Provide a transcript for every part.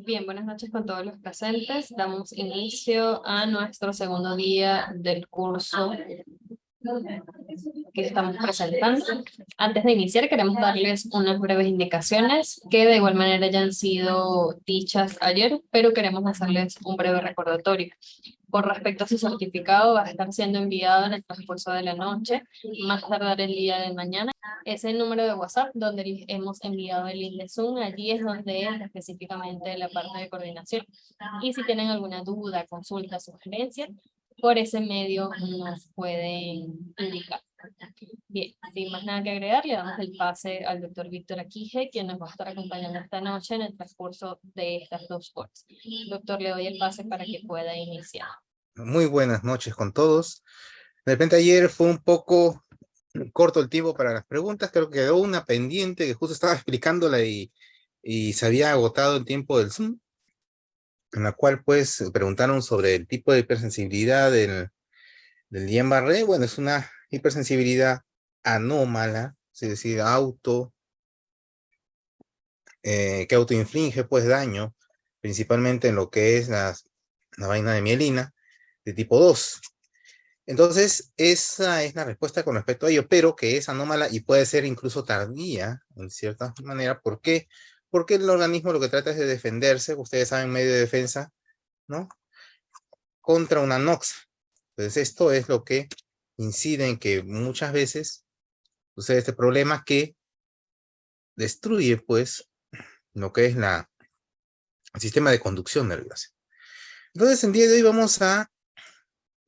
Bien, buenas noches con todos los presentes. Damos inicio a nuestro segundo día del curso que estamos presentando. Antes de iniciar, queremos darles unas breves indicaciones que de igual manera ya han sido dichas ayer, pero queremos hacerles un breve recordatorio. Con respecto a su certificado, va a estar siendo enviado en el transcurso de la noche, más tardar el día de mañana. Ese número de WhatsApp donde les hemos enviado el link de Zoom, allí es donde es específicamente la parte de coordinación. Y si tienen alguna duda, consulta, sugerencia, por ese medio nos pueden indicar. Bien, sin más nada que agregar, le damos el pase al doctor Víctor Aquije, quien nos va a estar acompañando esta noche en el transcurso de estas 2 horas. Doctor, le doy el pase para que pueda iniciar. Muy buenas noches con todos. De repente ayer fue un poco corto el tiempo para las preguntas. Creo que quedó una pendiente que justo estaba explicándola y se había agotado el tiempo del Zoom, en la cual pues preguntaron sobre el tipo de hipersensibilidad del Guillain-Barré. Bueno, es una hipersensibilidad anómala, es decir, que autoinflige pues daño, principalmente en lo que es la vaina de mielina de tipo 2. Entonces, esa es la respuesta con respecto a ello, pero que es anómala y puede ser incluso tardía, en cierta manera. ¿Por qué? Porque el organismo lo que trata es de defenderse, ustedes saben, medio de defensa, ¿no? Contra una noxa. Entonces, esto es lo que incide en que muchas veces sucede este problema que destruye, pues, lo que es el sistema de conducción nerviosa. Entonces, el día de hoy vamos a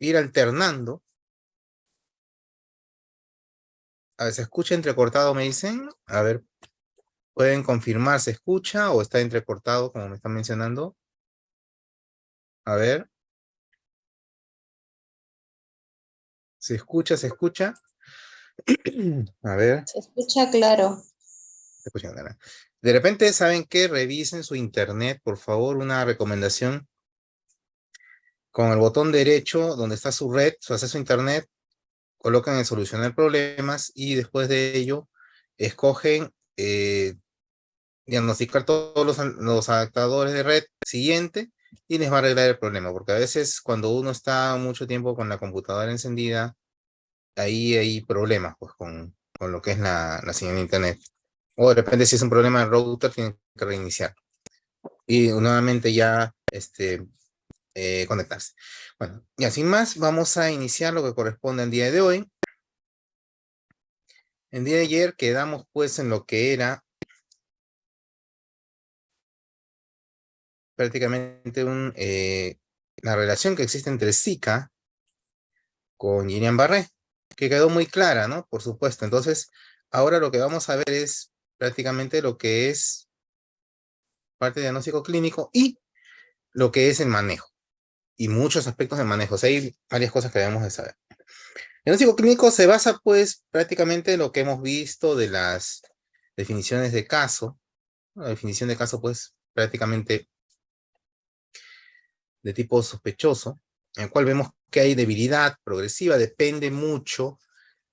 ir alternando. A ver, se escucha entrecortado, me dicen. A ver, ¿pueden confirmar se escucha o está entrecortado, como me están mencionando? A ver. ¿Se escucha? ¿Se escucha? A ver. Se escucha claro. Se escucha, ¿verdad? De repente, ¿saben qué? Revisen su internet, por favor. Una recomendación. Con el botón derecho, donde está su red, su acceso a internet, colocan en solucionar problemas y después de ello, escogen diagnosticar todos los adaptadores de red siguiente y les va a arreglar el problema, porque a veces cuando uno está mucho tiempo con la computadora encendida, ahí hay problemas pues con lo que es la señal de internet. O de repente si es un problema del router, tienen que reiniciar. Y nuevamente ya conectarse. Bueno, y sin más, vamos a iniciar lo que corresponde al día de hoy. El día de ayer quedamos pues en lo que era prácticamente la relación que existe entre Zika con Guillain-Barré, que quedó muy clara, ¿no? Por supuesto. Entonces, ahora lo que vamos a ver es prácticamente lo que es parte de diagnóstico clínico y lo que es el manejo, y muchos aspectos de manejo. O sea, hay varias cosas que debemos de saber. El diagnóstico clínico se basa, pues, prácticamente en lo que hemos visto de las definiciones de caso. La definición de caso, pues, prácticamente de tipo sospechoso, en el cual vemos que hay debilidad progresiva, depende mucho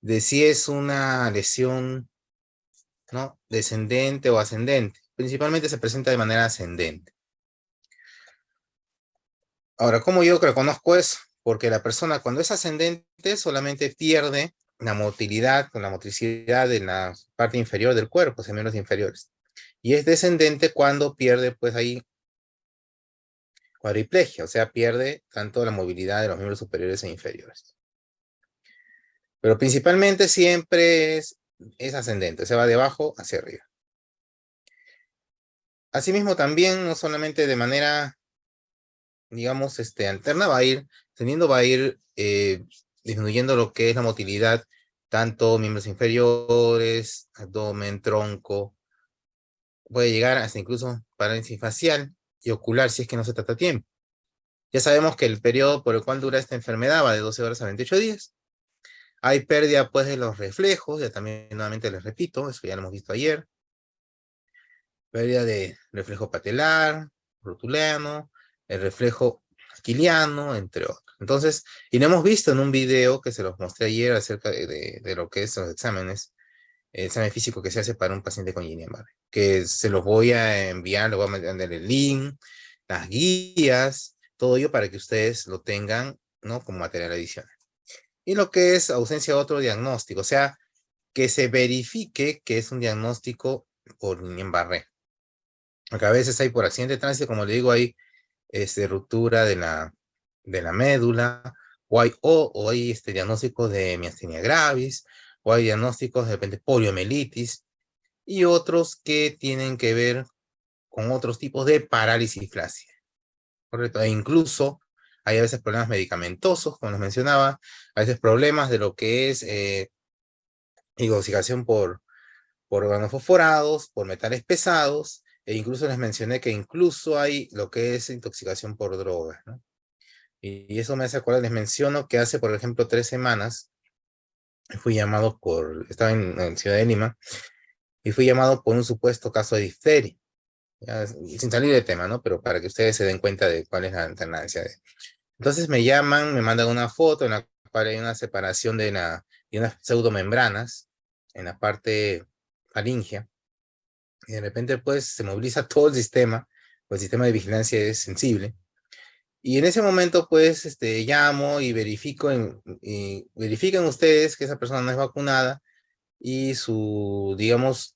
de si es una lesión, ¿no?, descendente o ascendente. Principalmente se presenta de manera ascendente. Ahora, ¿cómo yo reconozco eso? Porque la persona cuando es ascendente solamente pierde la motilidad o la motricidad en la parte inferior del cuerpo, los miembros inferiores. Y es descendente cuando pierde, pues ahí, cuadriplegia, o sea, pierde tanto la movilidad de los miembros superiores e inferiores. Pero principalmente siempre es ascendente, se va de abajo hacia arriba. Asimismo, también, no solamente de manera, digamos, alterna, va a ir disminuyendo lo que es la motilidad, tanto miembros inferiores, abdomen, tronco, puede llegar hasta incluso parálisis facial y ocular si es que no se trata a tiempo. Ya sabemos que el periodo por el cual dura esta enfermedad va de 12 horas a 28 días. Hay pérdida, pues, de los reflejos, ya también nuevamente les repito, eso ya lo hemos visto ayer. Pérdida de reflejo patelar, rotuliano, el reflejo aquiliano, entre otros. Entonces, y lo hemos visto en un video que se los mostré ayer acerca de lo que es los exámenes, el examen físico que se hace para un paciente con Guillain-Barré, que se los voy a enviar, les voy a mandar el link, las guías, todo ello para que ustedes lo tengan, ¿no? Como material adicional. Y lo que es ausencia de otro diagnóstico, o sea, que se verifique que es un diagnóstico por Guillain-Barré. Porque a veces hay por accidente de tránsito, como le digo, hay ruptura de la médula, o hay diagnóstico de miastenia gravis, o hay diagnósticos de repente poliomielitis, y otros que tienen que ver con otros tipos de parálisis flácida. Correcto, e incluso hay a veces problemas medicamentosos, como les mencionaba, a veces problemas de lo que es intoxicación por organofosforados, por metales pesados, e incluso les mencioné que incluso hay lo que es intoxicación por drogas, ¿no? Y eso me hace acordar, les menciono que hace, por ejemplo, 3 semanas, estaba en Ciudad de Lima, y fui llamado por un supuesto caso de difteria, ya, sin salir del tema, ¿no? Pero para que ustedes se den cuenta de cuál es la alternancia. Entonces me llaman, me mandan una foto en la cual hay una separación de unas pseudomembranas en la parte faríngea, y de repente pues se moviliza todo el sistema, pues el sistema de vigilancia es sensible, y en ese momento pues llamo y verifican ustedes que esa persona no es vacunada, y digamos,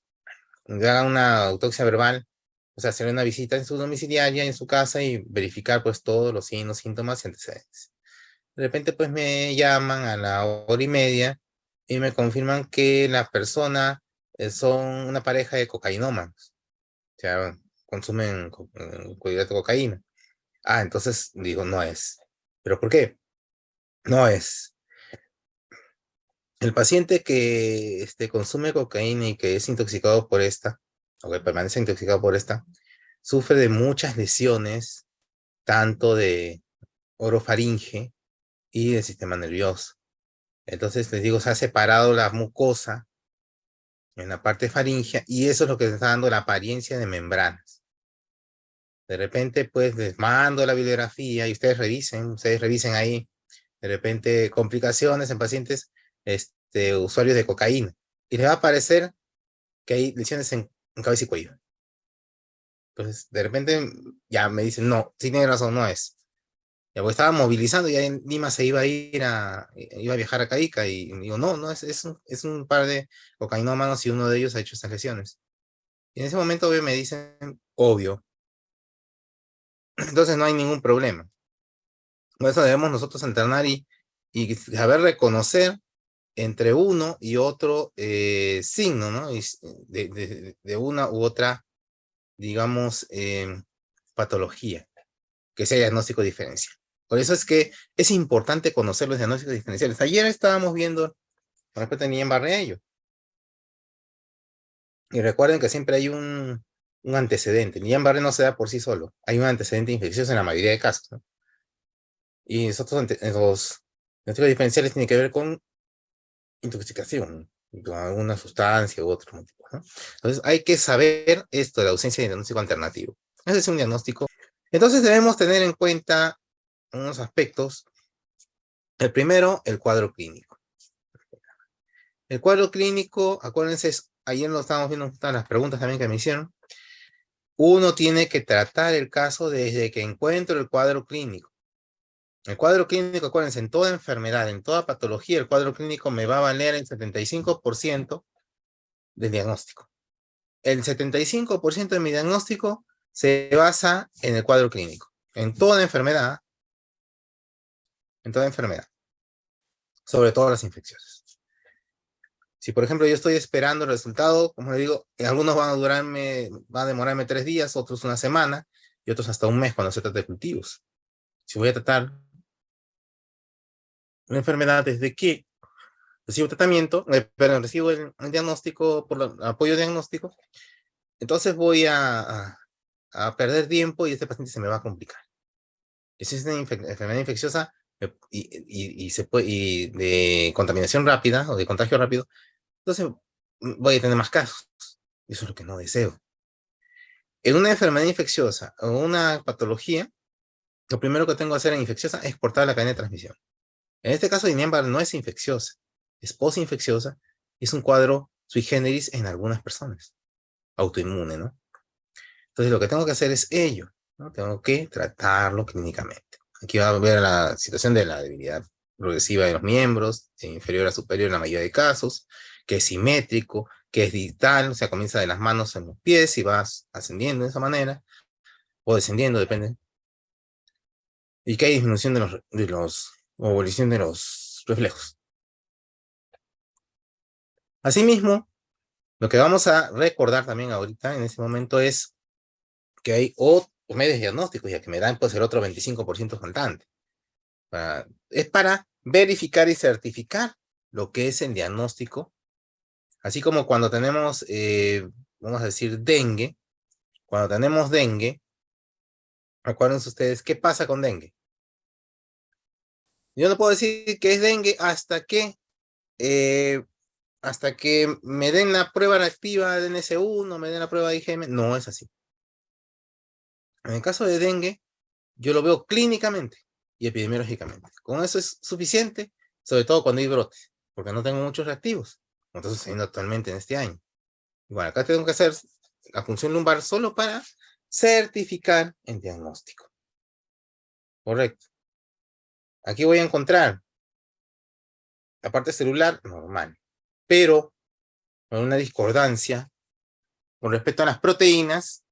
le hagan una autopsia verbal, o sea, hacer una visita en su domiciliaria, en su casa, y verificar pues todos los signos, síntomas y antecedentes. De repente pues me llaman a la hora y media y me confirman que la persona son una pareja de cocainómanos, o sea, consumen carbohidrato de cocaína. Ah, entonces digo, no es. ¿Pero por qué? No es. El paciente que consume cocaína y que es intoxicado por esta, o que permanece intoxicado por esta, sufre de muchas lesiones, tanto de orofaringe y del sistema nervioso. Entonces les digo, se ha separado la mucosa en la parte faríngea, y eso es lo que está dando la apariencia de membranas. De repente, pues les mando la bibliografía y ustedes revisen ahí, de repente complicaciones en pacientes usuarios de cocaína, y les va a aparecer que hay lesiones en cabeza y cuello. Entonces, de repente ya me dicen, no, sí tiene razón, no es. Ya, porque estaba movilizando, ya en Lima se iba a viajar a Caica, y digo, no, es un par de cocainómanos, y uno de ellos ha hecho estas lesiones. Y en ese momento obvio, me dicen, obvio. Entonces no hay ningún problema. Por eso debemos nosotros alternar y saber reconocer entre uno y otro signo, ¿no? De una u otra, digamos, patología, que sea diagnóstico diferencial. Por eso es que es importante conocer los diagnósticos diferenciales. Ayer estábamos viendo con respecto a Guillain-Barré, y recuerden que siempre hay un antecedente. Guillain-Barré no se da por sí solo, hay un antecedente infeccioso en la mayoría de casos, ¿no? Y los diagnósticos diferenciales tienen que ver con intoxicación, con alguna sustancia u otro motivo, ¿no? Entonces hay que saber esto de la ausencia de diagnóstico alternativo. Ese es un diagnóstico. Entonces debemos tener en cuenta unos aspectos. El primero, el cuadro clínico. El cuadro clínico, acuérdense, ayer lo estábamos viendo, están las preguntas también que me hicieron. Uno tiene que tratar el caso desde que encuentro el cuadro clínico. El cuadro clínico, acuérdense, en toda enfermedad, en toda patología, el cuadro clínico me va a valer el 75% del diagnóstico. El 75% de mi diagnóstico se basa en el cuadro clínico. En toda enfermedad, sobre todo las infecciosas. Si, por ejemplo, yo estoy esperando el resultado, como le digo, algunos van a demorarme 3 días, otros una semana, y otros hasta un mes cuando se trata de cultivos. Si voy a tratar una enfermedad desde que recibo tratamiento, recibo el diagnóstico por el apoyo diagnóstico, entonces voy a perder tiempo y este paciente se me va a complicar. Si es una enfermedad infecciosa y de contaminación rápida o de contagio rápido, entonces voy a tener más casos. Eso es lo que no deseo. En una enfermedad infecciosa o una patología, lo primero que tengo que hacer en infecciosa es cortar la cadena de transmisión. En este caso, Guillain-Barré no es infecciosa, es posinfecciosa, es un cuadro sui generis en algunas personas, autoinmune, ¿no? Entonces lo que tengo que hacer es ello, ¿no? Tengo que tratarlo clínicamente. Aquí va a ver la situación de la debilidad progresiva de los miembros, inferior a superior en la mayoría de casos, que es simétrico, que es distal, o sea, comienza de las manos en los pies y vas ascendiendo de esa manera, o descendiendo, depende. Y que hay disminución o evolución de los reflejos. Asimismo, lo que vamos a recordar también ahorita, en este momento, es que hay otros medios diagnósticos, ya que me dan pues el otro 25% faltante. Es para verificar y certificar lo que es el diagnóstico, así como cuando tenemos, vamos a decir, dengue. Cuando tenemos dengue, acuérdense ustedes, ¿qué pasa con dengue? Yo no puedo decir que es dengue hasta que me den la prueba reactiva de NS1, me den la prueba de IgM. No es así. En el caso de dengue, yo lo veo clínicamente y epidemiológicamente. Con eso es suficiente, sobre todo cuando hay brotes, porque no tengo muchos reactivos, como está sucediendo actualmente en este año. Y bueno, acá tengo que hacer la función lumbar solo para certificar el diagnóstico. Correcto. Aquí voy a encontrar la parte celular normal, pero con una discordancia con respecto a las proteínas,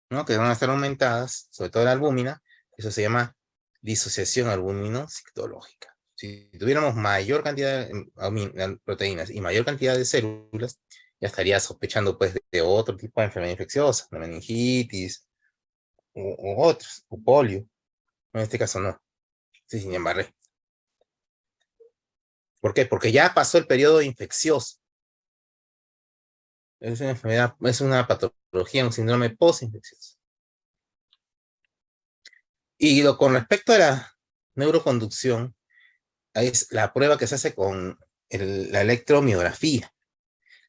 ¿no? Que van a estar aumentadas, sobre todo la albúmina. Eso se llama disociación albúmino-citológica. Si tuviéramos mayor cantidad de proteínas y mayor cantidad de células, ya estaría sospechando pues de otro tipo de enfermedad infecciosa, la meningitis u otros, o polio. En este caso no, sí, sin embargo. ¿Por qué? Porque ya pasó el periodo infeccioso. Es una enfermedad, es una patología, un síndrome postinfeccioso. Y con respecto a la neuroconducción, es la prueba que se hace con la electromiografía.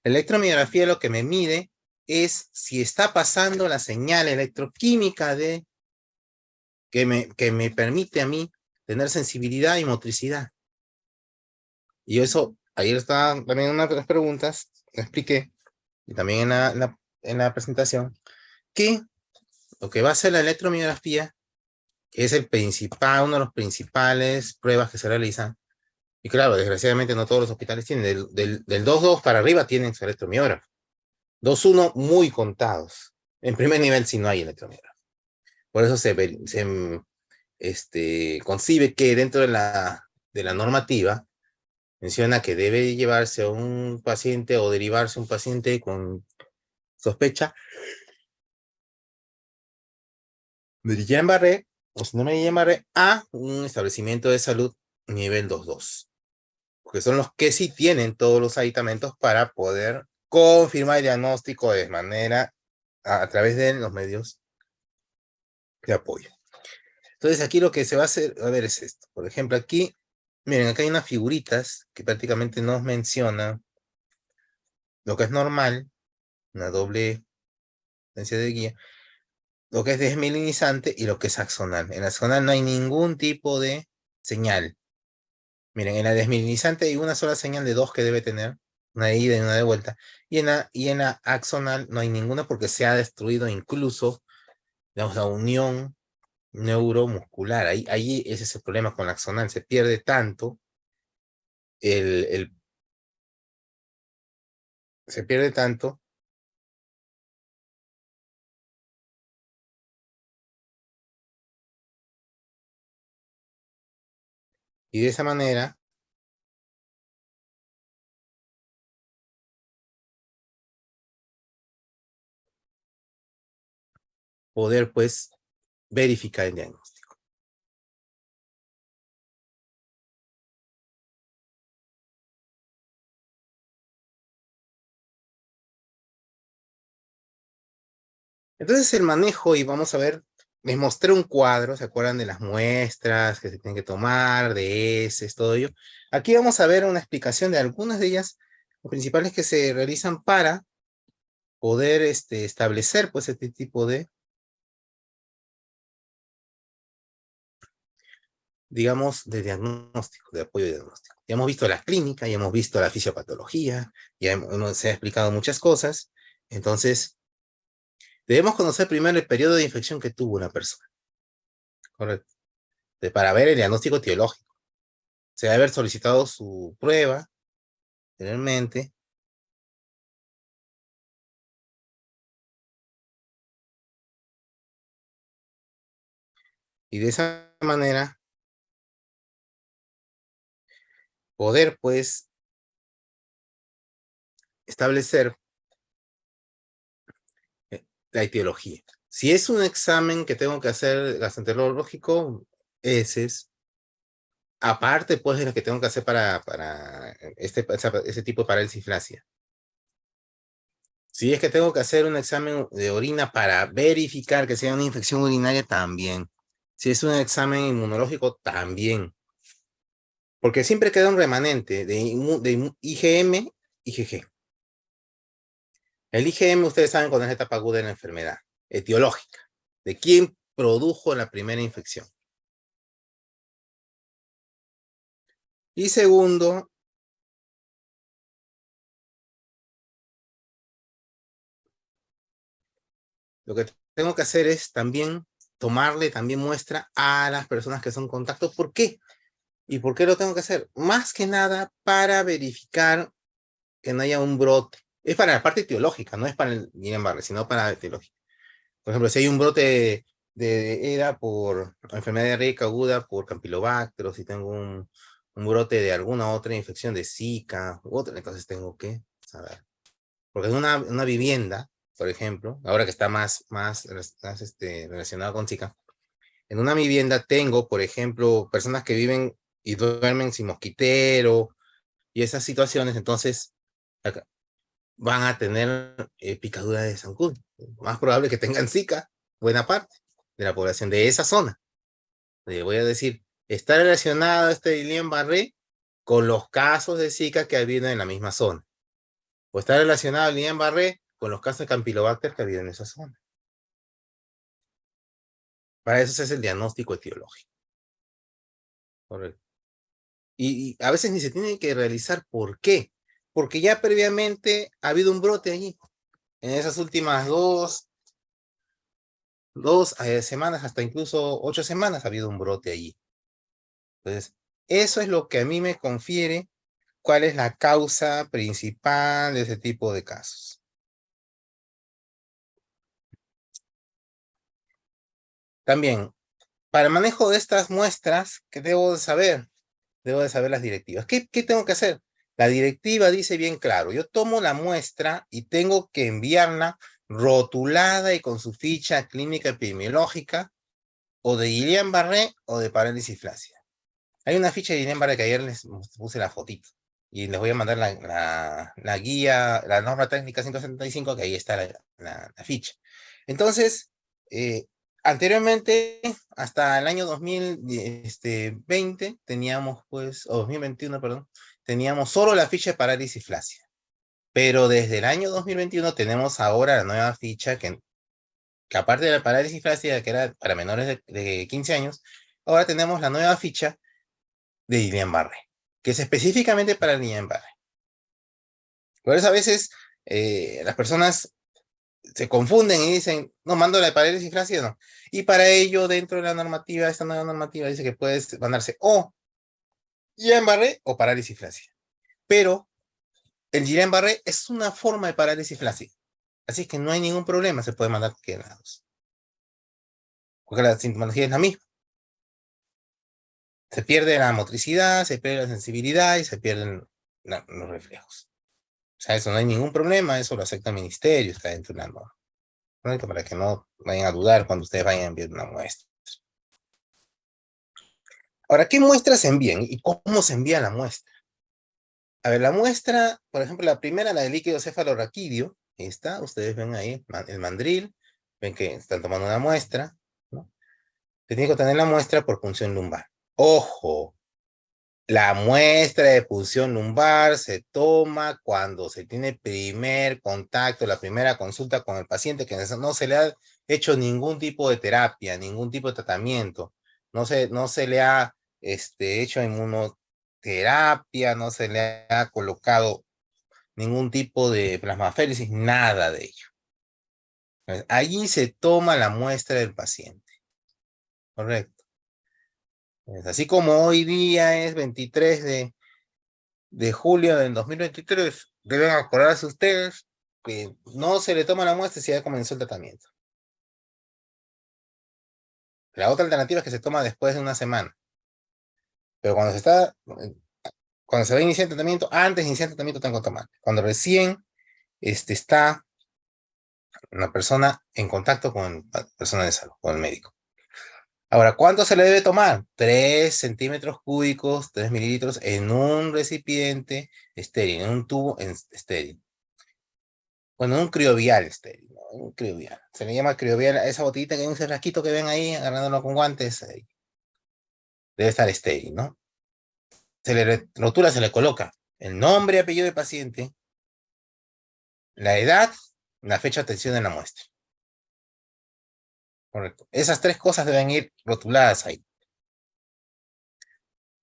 La electromiografía lo que me mide es si está pasando la señal electroquímica que me permite a mí tener sensibilidad y motricidad. Y eso, ayer estaba también una de las preguntas, lo expliqué, y también en la presentación, que lo que va a hacer la electromiografía es uno de los principales pruebas que se realizan. Y claro, desgraciadamente no todos los hospitales tienen. Del 2.2 para arriba tienen su electromiógrafo. 2.1 muy contados. En primer nivel si no hay electromiógrafo. Por eso concibe que dentro de la normativa menciona que debe llevarse a un paciente o derivarse a un paciente con sospecha de Guillain-Barré o síndrome de Guillain-Barré a un establecimiento de salud nivel 2.2. Porque son los que sí tienen todos los aditamentos para poder confirmar el diagnóstico de manera a través de los medios de apoyo. Entonces aquí lo que se va a hacer, a ver, es esto. Por ejemplo, aquí, miren, acá hay unas figuritas que prácticamente nos mencionan lo que es normal, una doble secuencia de guía, lo que es desmielinizante y lo que es axonal. En axonal no hay ningún tipo de señal. Miren, en la desmielinizante hay una sola señal de dos que debe tener, una de ida y una de vuelta. Y en la axonal no hay ninguna porque se ha destruido incluso, digamos, la unión neuromuscular. Ahí ese es el problema con la axonal. Se pierde tanto el se pierde tanto y de esa manera poder pues verificar el diagnóstico. Entonces el manejo, y vamos a ver, les mostré un cuadro, ¿se acuerdan de las muestras que se tienen que tomar, de heces, todo ello? Aquí vamos a ver una explicación de algunas de ellas, las principales que se realizan para poder establecer pues este tipo digamos, de diagnóstico, de apoyo diagnóstico. Ya hemos visto la clínica, ya hemos visto la fisiopatología, se ha explicado muchas cosas. Entonces, debemos conocer primero el periodo de infección que tuvo una persona, ¿correcto? Para ver el diagnóstico etiológico. Se debe haber solicitado su prueba anteriormente. Y de esa manera poder, pues, establecer la etiología. Si es un examen que tengo que hacer gastroenterológico, ese es aparte, pues, de lo que tengo que hacer para ese tipo de parálisis flácida. Si es que tengo que hacer un examen de orina para verificar que sea una infección urinaria, también. Si es un examen inmunológico, también. Porque siempre queda un remanente de IgM y IgG. El IgM, ustedes saben, cuando es la etapa aguda de la enfermedad, etiológica, de quién produjo la primera infección. Y segundo, lo que tengo que hacer es también tomarle también muestra a las personas que son contactos. ¿Por qué? ¿Y por qué lo tengo que hacer? Más que nada para verificar que no haya un brote. Es para la parte etiológica, no es para el Guillain-Barré, sino para la etiológica. Por ejemplo, si hay un brote de ERA por enfermedad diarreica aguda por Campylobacter, o si tengo un brote de alguna otra infección de Zika u otra, entonces tengo que saber. Porque en una vivienda, por ejemplo, ahora que está más relacionado con Zika, en una vivienda tengo, por ejemplo, personas que viven y duermen sin mosquitero y esas situaciones, entonces van a tener picadura de zancudo. Más probable que tengan Zika, buena parte de la población de esa zona. Le voy a decir, está relacionado este Guillain-Barré con los casos de Zika que ha habido en la misma zona. O está relacionado el Guillain-Barré con los casos de Campylobacter que ha habido en esa zona. Para eso se hace el diagnóstico etiológico. Correcto. Y a veces ni se tiene que realizar. ¿Por qué? Porque ya previamente ha habido un brote allí. En esas últimas dos semanas, hasta incluso 8 semanas, ha habido un brote allí. Entonces, eso es lo que a mí me confiere cuál es la causa principal de ese tipo de casos. También, para el manejo de estas muestras, ¿qué debo de saber? Debo de saber las directivas. ¿Qué tengo que hacer? La directiva dice bien claro, yo tomo la muestra y tengo que enviarla rotulada y con su ficha clínica epidemiológica o de Guillain-Barré o de parálisis flácida. Hay una ficha de Guillain-Barré que ayer les puse la fotito y les voy a mandar la guía, la norma técnica 175, que ahí está la ficha. Entonces, anteriormente, hasta el año 2020, teníamos pues, o 2021, perdón, teníamos solo la ficha de parálisis flácida. Pero desde el año 2021 tenemos ahora la nueva ficha que aparte de la parálisis flácida, que era para menores de 15 años, ahora tenemos la nueva ficha de Guillain-Barré, que es específicamente para el Guillain-Barré. Por eso a veces las personas se confunden y dicen, no, mando la parálisis flácida, no. Y para ello, dentro de la normativa, esta nueva normativa dice que puedes mandarse o Guillain-Barré o parálisis flácida. Pero el Guillain-Barré es una forma de parálisis flácida. Así que no hay ningún problema, se puede mandar cualquiera de las dos. Porque la sintomatología es la misma. Se pierde la motricidad, se pierde la sensibilidad y se pierden los reflejos. O sea, eso no hay ningún problema, eso lo acepta el ministerio, está dentro de la norma. Para que no vayan a dudar cuando ustedes vayan a enviar una muestra. Ahora, ¿qué muestras se envían y cómo se envía la muestra? A ver, la muestra, por ejemplo, la primera, la de líquido cefalorraquídeo, está, ustedes ven ahí el mandril, ven que están tomando una muestra, ¿no? Se tiene que obtener la muestra por punción lumbar. Ojo, la muestra de punción lumbar se toma cuando se tiene primer contacto, la primera consulta con el paciente, que no se le ha hecho ningún tipo de terapia, ningún tipo de tratamiento, no se le ha hecho inmunoterapia, no se le ha colocado ningún tipo de plasmaféresis, nada de ello. Entonces, allí se toma la muestra del paciente, correcto. Entonces, así como hoy día es 23 de julio del 2023, deben acordarse ustedes que no se le toma la muestra si ya comenzó el tratamiento. La otra alternativa es que se toma después de una semana. Pero cuando se va a iniciar el tratamiento, antes de iniciar el tratamiento tengo que tomar. Cuando recién está una persona en contacto con la persona de salud, con el médico. Ahora, ¿cuánto se le debe tomar? 3 centímetros cúbicos, 3 mililitros en un recipiente estéril, en un tubo estéril. Bueno, en un criovial estéril, ¿no? Un criovial. Se le llama criovial a esa botellita que hay, ese frasquito que ven ahí, agarrándolo con guantes. Ahí. Debe estar estéril, ¿no? Rotura se le coloca el nombre y apellido del paciente, la edad, la fecha de obtención en la muestra. Correcto. Esas 3 cosas deben ir rotuladas ahí.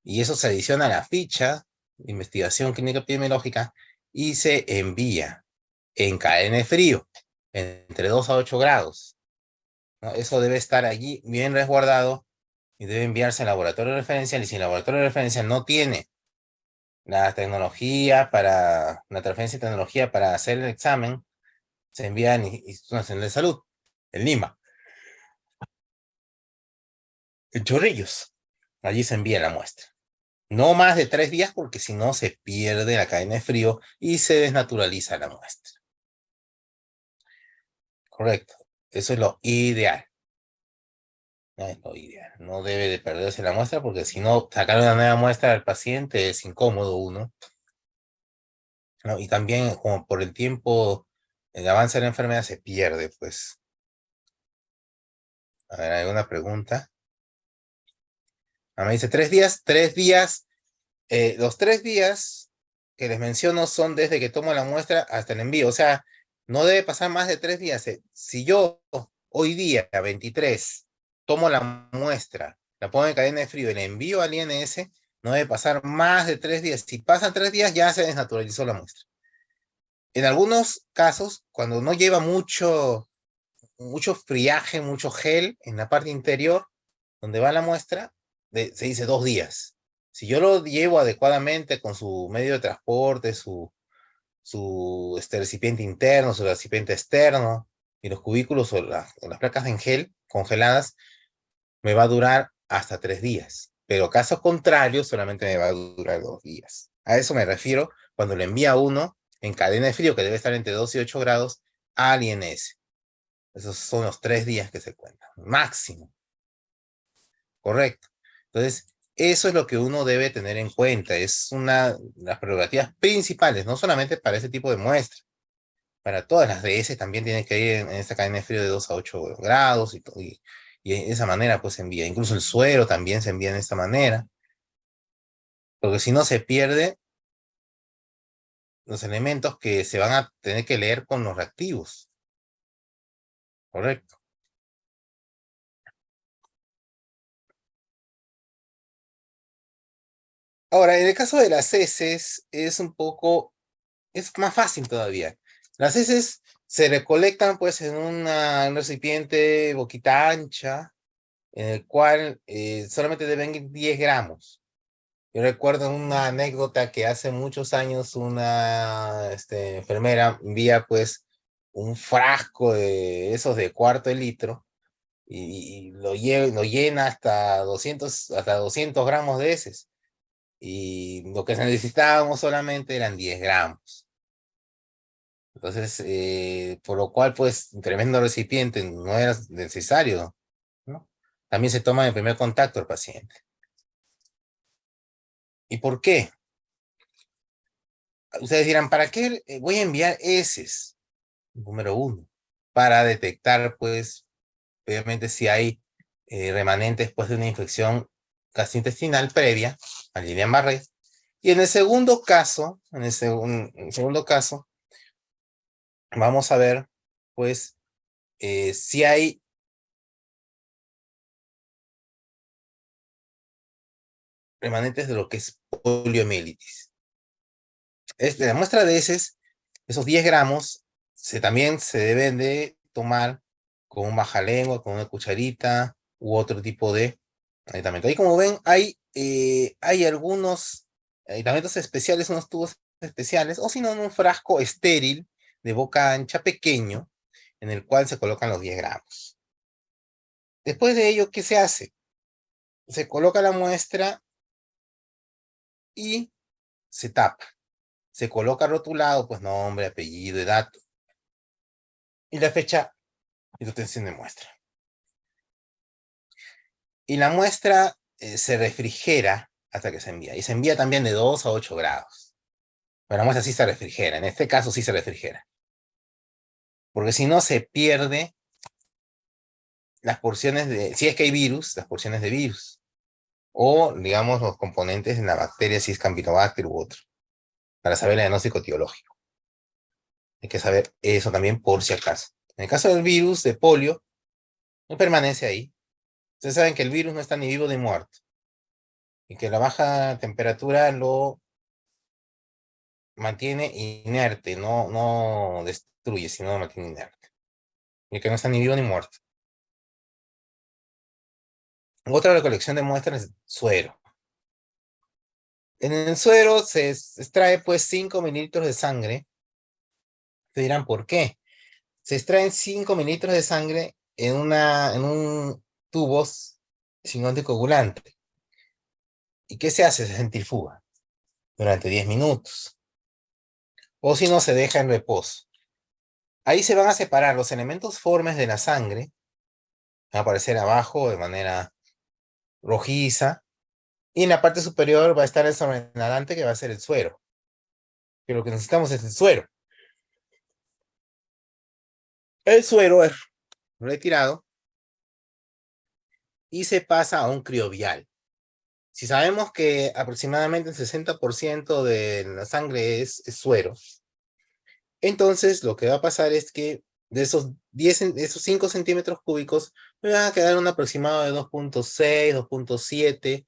Y eso se adiciona a la ficha de investigación clínica epidemiológica y se envía en cadena de frío, entre 2 a 8 grados, ¿no? Eso debe estar allí bien resguardado y debe enviarse al laboratorio referencial. Y si el laboratorio referencial no tiene la transferencia de tecnología para hacer el examen, se envía al Instituto Nacional de Salud, el NIMA, en Chorrillos. Allí se envía la muestra. No más de 3 días porque si no se pierde la cadena de frío y se desnaturaliza la muestra. Correcto. Eso es lo ideal. No es lo ideal. No debe de perderse la muestra porque si no, sacar una nueva muestra al paciente es incómodo uno, ¿no? Y también como por el tiempo, el avance de la enfermedad se pierde, pues. A ver, ¿hay alguna pregunta? Me dice 3 días, 3 días. Los 3 días que les menciono son desde que tomo la muestra hasta el envío. O sea, no debe pasar más de 3 días. Si yo hoy día, 23, tomo la muestra, la pongo en cadena de frío y la envío al INS, no debe pasar más de 3 días. Si pasan 3 días, ya se desnaturalizó la muestra. En algunos casos, cuando no lleva mucho friaje, mucho gel en la parte interior, donde va la muestra, se dice 2 días. Si yo lo llevo adecuadamente con su medio de transporte, su recipiente interno, su recipiente externo, y los cubículos o las placas en gel congeladas, me va a durar hasta 3 días. Pero caso contrario, solamente me va a durar 2 días. A eso me refiero cuando le envía uno en cadena de frío, que debe estar entre 2 y 8 grados, al INS. Esos son los 3 días que se cuentan, máximo. Correcto. Entonces, eso es lo que uno debe tener en cuenta. Es una de las prerrogativas principales, no solamente para ese tipo de muestras, para todas las DS también tienen que ir en esta cadena de frío de 2 a 8 grados y de esa manera pues se envía. Incluso el suero también se envía de esta manera, porque si no se pierde los elementos que se van a tener que leer con los reactivos. Correcto. Ahora, en el caso de las heces es más fácil todavía. Las heces se recolectan pues en un recipiente boquita ancha, en el cual solamente deben ir 10 gramos. Yo recuerdo una anécdota que hace muchos años una enfermera envía pues un frasco de esos de cuarto de litro y lo llena hasta 200 gramos de heces. Y lo que necesitábamos solamente eran 10 gramos. Entonces, por lo cual, pues, un tremendo recipiente no era necesario, ¿no? También se toma en el primer contacto el paciente. ¿Y por qué? Ustedes dirán, ¿para qué voy a enviar heces? Número uno, para detectar, pues, obviamente si hay remanentes, pues, de una infección gastrointestinal previa al Guillain-Barré. Y en el segundo caso, segundo caso, vamos a ver, pues, si hay remanentes de lo que es poliomielitis. La muestra de heces, esos 10 gramos, también se deben de tomar con un bajalengua, con una cucharita u otro tipo de aditamento. Ahí como ven, hay algunos aditamentos especiales, unos tubos especiales, o si no, en un frasco estéril de boca ancha pequeño, en el cual se colocan los 10 gramos. Después de ello, ¿qué se hace? Se coloca la muestra y se tapa. Se coloca rotulado, pues nombre, apellido, edad y la fecha y la obtención de muestra. Y la muestra se refrigera hasta que se envía. Y se envía también de 2 a 8 grados. Pero la muestra sí se refrigera. En este caso sí se refrigera. Porque si no se pierde las porciones si es que hay virus, las porciones de virus. O, digamos, los componentes en la bacteria, si es Campylobacter u otro. Para saber el diagnóstico etiológico. Hay que saber eso también por si acaso. En el caso del virus de polio, no permanece ahí. Ustedes saben que el virus no está ni vivo ni muerto. Y que la baja temperatura lo mantiene inerte, no destruye, sino lo mantiene inerte. Y que no está ni vivo ni muerto. Otra recolección de muestras es suero. En el suero se extrae pues 5 mililitros de sangre. Te dirán, ¿por qué? Se extraen 5 mililitros de sangre en un tubo sin anticoagulante. ¿Y qué se hace? Se centrifuga durante 10 minutos. O si no, se deja en reposo. Ahí se van a separar los elementos formes de la sangre. Va a aparecer abajo de manera rojiza. Y en la parte superior va a estar el sobrenadante que va a ser el suero. Que lo que necesitamos es el suero. El suero es retirado y se pasa a un criovial. Si sabemos que aproximadamente el 60% de la sangre es suero, entonces lo que va a pasar es que de esos 5 centímetros cúbicos me van a quedar un aproximado de 2.6, 2.7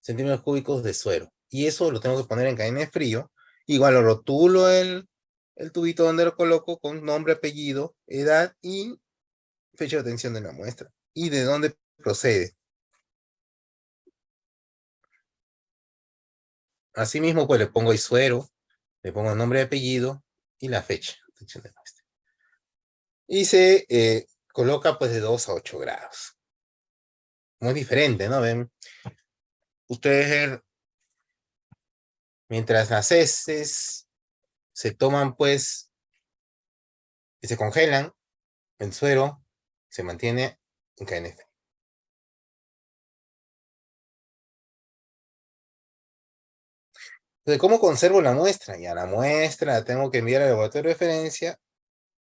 centímetros cúbicos de suero. Y eso lo tengo que poner en cadena de frío. Igual lo rotulo el tubito donde lo coloco con nombre, apellido, edad y fecha de obtención de la muestra. Y de dónde procede. Asimismo, pues le pongo el suero, le pongo el nombre y apellido y la fecha de obtención de la muestra. Y se coloca pues de 2 a 8 grados. Muy diferente, ¿no? Ven, ustedes mientras las heces se toman pues y se congelan, el suero se mantiene en KNF. Entonces, ¿cómo conservo la muestra? Ya la muestra la tengo que enviar al laboratorio de referencia,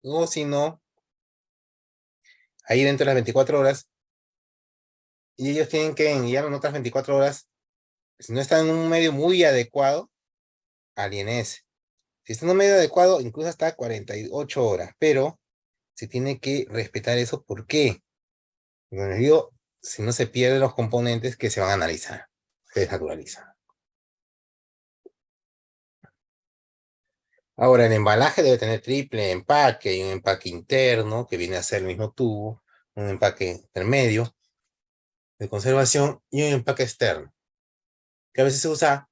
o si no, ahí dentro de las 24 horas, y ellos tienen que enviar en otras 24 horas, si no están en un medio muy adecuado, al INS. Si está en un medio adecuado, incluso hasta 48 horas, pero se tiene que respetar eso. ¿Por qué? Como les digo, si no se pierden los componentes que se van a analizar, se desnaturalizan. Ahora, el embalaje debe tener triple empaque y un empaque interno que viene a ser el mismo tubo, un empaque intermedio de conservación y un empaque externo, que a veces se usa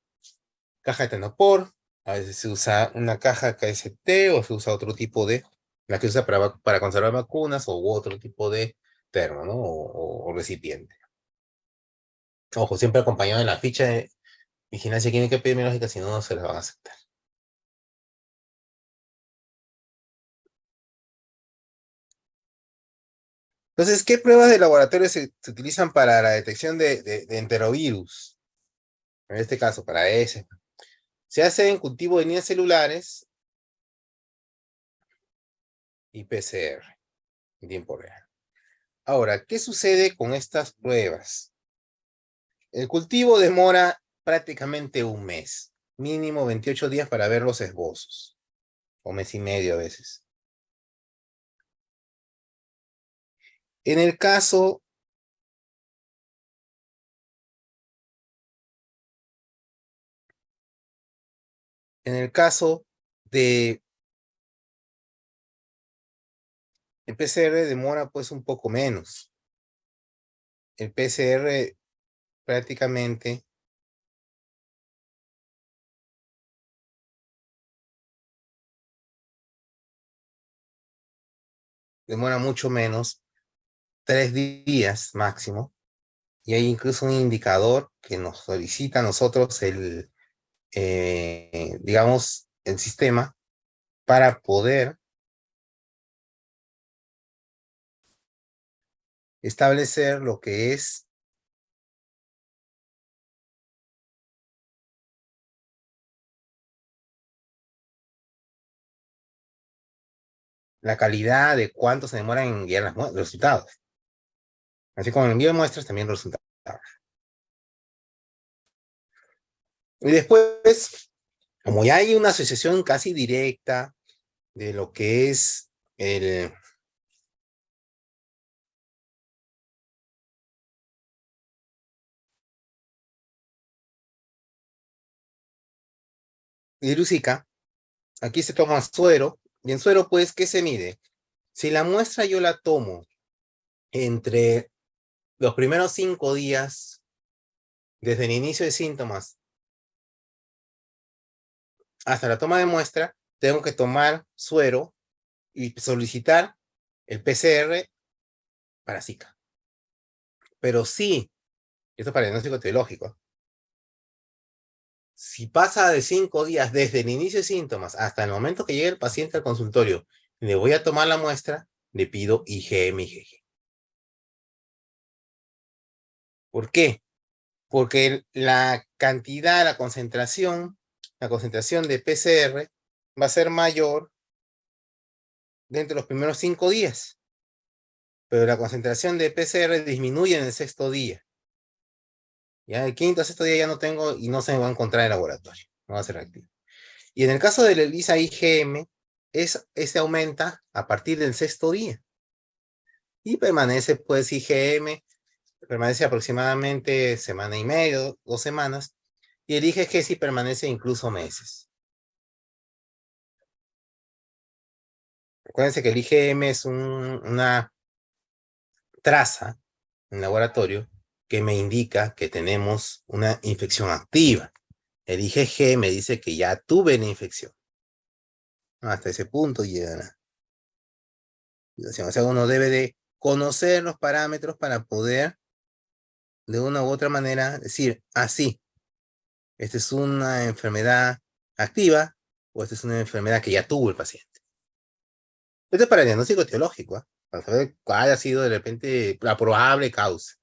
caja de tenopor, a veces se usa una caja KST o se usa otro tipo la que se usa para conservar vacunas o otro tipo de termo, ¿no? O recipiente. Ojo, siempre acompañado de la ficha de vigilancia química epidemiológica, si no, no se la van a aceptar. Entonces, ¿qué pruebas de laboratorio se utilizan para la detección de enterovirus? En este caso, para ese. Se hace en cultivo de líneas celulares y PCR en tiempo real. Ahora, ¿qué sucede con estas pruebas? El cultivo demora prácticamente un mes, mínimo 28 días para ver los esbozos, o mes y medio a veces. En el caso En el caso de el PCR demora pues un poco menos. El PCR prácticamente demora mucho menos, 3 días máximo, y hay incluso un indicador que nos solicita a nosotros digamos, el sistema para poder establecer lo que es la calidad de cuánto se demora en enviar los resultados. Así como el envío de muestras, también los resultados. Y después, como ya hay una asociación casi directa de lo que es el virus Zika, aquí se toma suero, y en suero, pues, ¿qué se mide? Si la muestra yo la tomo entre los primeros 5 días, desde el inicio de síntomas hasta la toma de muestra, tengo que tomar suero y solicitar el PCR para Zika. Pero sí, esto es para el diagnóstico etiológico, si pasa de 5 días desde el inicio de síntomas hasta el momento que llegue el paciente al consultorio, le voy a tomar la muestra, le pido IgM, IgG. ¿Por qué? Porque la cantidad, la concentración de PCR va a ser mayor dentro de los primeros 5 días, pero la concentración de PCR disminuye en el 6.º día. Ya el 5.º, 6.º día ya no tengo y no se me va a encontrar en el laboratorio, no va a ser activo. Y en el caso de la ELISA IgM, este aumenta a partir del 6.º día. Y permanece, pues, IgM, permanece aproximadamente semana y media, 2 semanas, y el IgG sí permanece incluso meses. Acuérdense que el IgM es una traza en laboratorio que me indica que tenemos una infección activa. El IgG me dice que ya tuve la infección. Hasta ese punto llega la situación. O sea, uno debe de conocer los parámetros para poder, de una u otra manera, decir, sí, esta es una enfermedad activa o esta es una enfermedad que ya tuvo el paciente. Esto es para el diagnóstico etiológico, ¿eh? Para saber cuál ha sido de repente la probable causa.